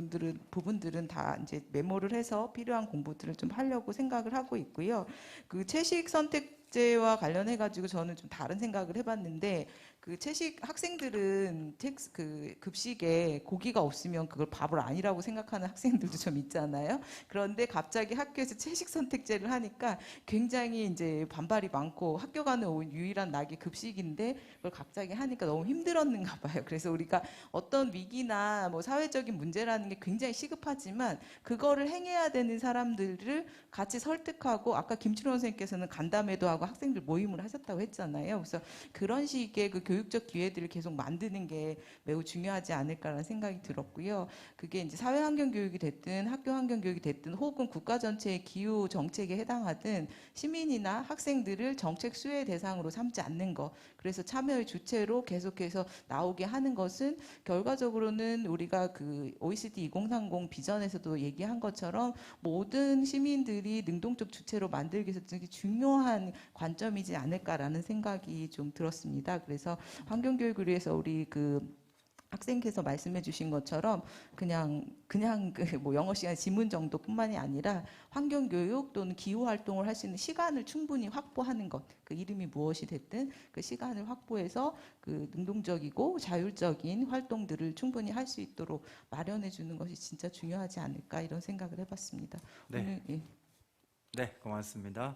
부분들은 다 이제 메모를 해서 필요한 공부들을 좀 하려고 생각을 하고 있고요. 그 채식 선택제와 관련해 가지고 저는 좀 다른 생각을 해봤는데 그 채식 학생들은 그 급식에 고기가 없으면 그걸 밥을 아니라고 생각하는 학생들도 좀 있잖아요. 그런데 갑자기 학교에서 채식 선택제를 하니까 굉장히 이제 반발이 많고 학교 가는 유일한 낙이 급식인데 그걸 갑자기 하니까 너무 힘들었는가 봐요. 그래서 우리가 어떤 위기나 뭐 사회적인 문제라는 게 굉장히 시급하지만 그거를 행해야 되는 사람들을 같이 설득하고 아까 김춘호 선생님께서는 간담회도 하고 학생들 모임을 하셨다고 했잖아요. 그래서 그런 식의 그 교육적 기회들을 계속 만드는 게 매우 중요하지 않을까라는 생각이 들었고요. 그게 이제 사회 환경 교육이 됐든 학교 환경 교육이 됐든 혹은 국가 전체의 기후 정책에 해당하든 시민이나 학생들을 정책 수혜 대상으로 삼지 않는 것. 그래서 참여의 주체로 계속해서 나오게 하는 것은 결과적으로는 우리가 그 OECD 2030 비전에서도 얘기한 것처럼 모든 시민들이 능동적 주체로 만들기 위해서 되게 중요한 관점이지 않을까라는 생각이 좀 들었습니다. 그래서 환경교육을 위해서 우리 그 학생께서 말씀해 주신 것처럼 그냥 그 뭐 영어 시간 지문 정도뿐만이 아니라 환경 교육 또는 기후 활동을 할 수 있는 시간을 충분히 확보하는 것. 그 이름이 무엇이 됐든 그 시간을 확보해서 그 능동적이고 자율적인 활동들을 충분히 할 수 있도록 마련해 주는 것이 진짜 중요하지 않을까 이런 생각을 해 봤습니다. 네. 오늘 예. 네, 고맙습니다.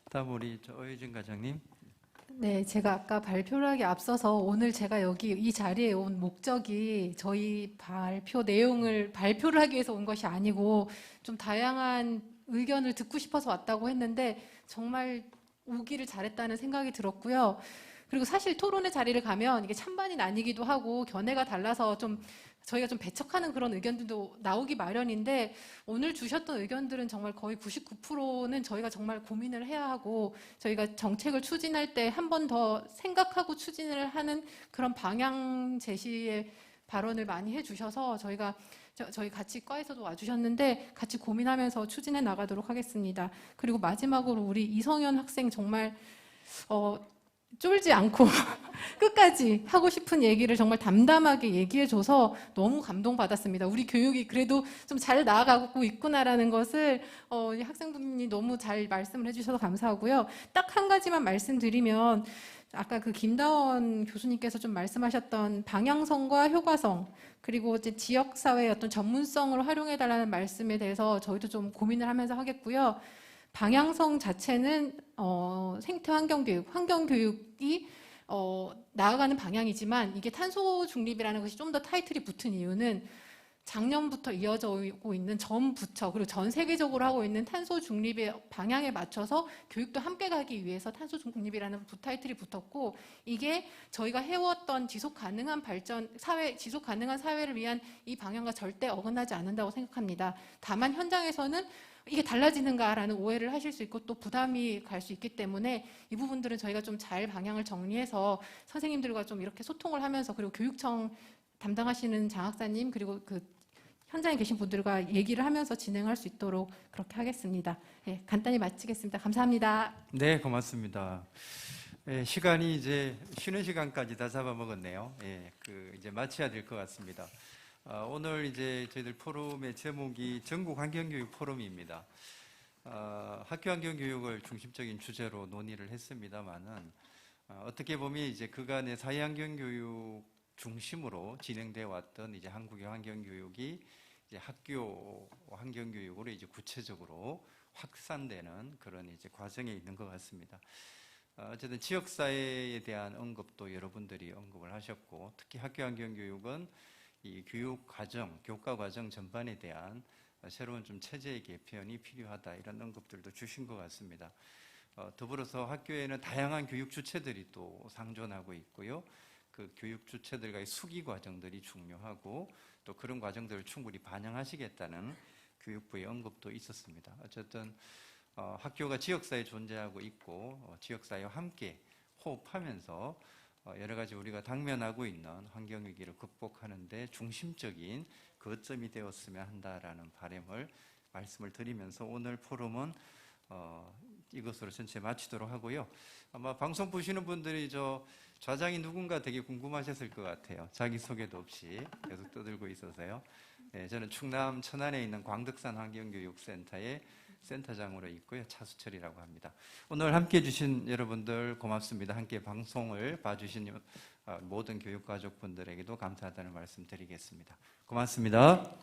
다음 우리 어여준 과장님. 네, 제가 아까 발표를 하기 앞서서 오늘 제가 여기 이 자리에 온 목적이 저희 발표 내용을 발표를 하기 위해서 온 것이 아니고 좀 다양한 의견을 듣고 싶어서 왔다고 했는데 정말 오기를 잘했다는 생각이 들었고요. 그리고 사실 토론의 자리를 가면 이게 찬반이 나뉘기도 하고 견해가 달라서 좀 저희가 좀 배척하는 그런 의견들도 나오기 마련인데 오늘 주셨던 의견들은 정말 거의 99%는 저희가 정말 고민을 해야 하고 저희가 정책을 추진할 때 한 번 더 생각하고 추진을 하는 그런 방향 제시의 발언을 많이 해주셔서 저희 같이 과에서도 와주셨는데 같이 고민하면서 추진해 나가도록 하겠습니다. 그리고 마지막으로 우리 이성현 학생 정말 쫄지 않고 끝까지 하고 싶은 얘기를 정말 담담하게 얘기해줘서 너무 감동받았습니다. 우리 교육이 그래도 좀 잘 나아가고 있구나라는 것을 이 학생분이 너무 잘 말씀을 해주셔서 감사하고요. 딱 한 가지만 말씀드리면 아까 그 김다원 교수님께서 좀 말씀하셨던 방향성과 효과성 그리고 이제 지역사회의 어떤 전문성을 활용해달라는 말씀에 대해서 저희도 좀 고민을 하면서 하겠고요. 방향성 자체는 생태 환경교육이 나아가는 방향이지만 이게 탄소 중립이라는 것이 좀 더 타이틀이 붙은 이유는 작년부터 이어져 오고 있는 전 부처 그리고 전 세계적으로 하고 있는 탄소 중립의 방향에 맞춰서 교육도 함께 가기 위해서 탄소 중립이라는 부타이틀이 붙었고 이게 저희가 해왔던 지속 가능한 발전 지속 가능한 사회를 위한 이 방향과 절대 어긋나지 않는다고 생각합니다. 다만 현장에서는 이게 달라지는가라는 오해를 하실 수 있고 또 부담이 갈 수 있기 때문에 이 부분들은 저희가 좀 잘 방향을 정리해서 선생님들과 좀 이렇게 소통을 하면서 그리고 교육청 담당하시는 장학사님 그리고 그 현장에 계신 분들과 얘기를 하면서 진행할 수 있도록 그렇게 하겠습니다. 예, 간단히 마치겠습니다. 감사합니다. 네, 고맙습니다. 예, 시간이 이제 쉬는 시간까지 다 잡아먹었네요. 예, 이제 마쳐야 될 것 같습니다. 오늘 이제 저희들 포럼의 제목이 전국 환경교육 포럼입니다. 학교 환경교육을 중심적인 주제로 논의를 했습니다만은 어떻게 보면 이제 그간의 사회환경교육 중심으로 진행되어 왔던 이제 한국의 환경교육이 이제 학교 환경교육으로 이제 구체적으로 확산되는 그런 이제 과정에 있는 것 같습니다. 어쨌든 지역사회에 대한 언급도 여러분들이 언급을 하셨고 특히 학교 환경교육은 이 교육 과정, 교과 과정 전반에 대한 새로운 좀 체제의 개편이 필요하다 이런 언급들도 주신 것 같습니다. 더불어서 학교에는 다양한 교육 주체들이 또 상존하고 있고요. 그 교육 주체들과의 수기 과정들이 중요하고 또 그런 과정들을 충분히 반영하시겠다는 교육부의 언급도 있었습니다. 어쨌든 학교가 지역사회에 존재하고 있고 지역사회와 함께 호흡하면서 여러 가지 우리가 당면하고 있는 환경위기를 극복하는 데 중심적인 거점이 되었으면 한다라는 바람을 말씀을 드리면서 오늘 포럼은 이것으로 전체 마치도록 하고요. 아마 방송 보시는 분들이 좌장이 누군가 되게 궁금하셨을 것 같아요. 자기소개도 없이 계속 떠들고 있어서요. 네, 저는 충남 천안에 있는 광덕산 환경교육센터의 센터장으로 있고요. 차수철이라고 합니다. 오늘 함께해 주신 여러분들 고맙습니다. 함께 방송을 봐주신 모든 교육가족분들에게도 감사하다는 말씀 드리겠습니다. 고맙습니다.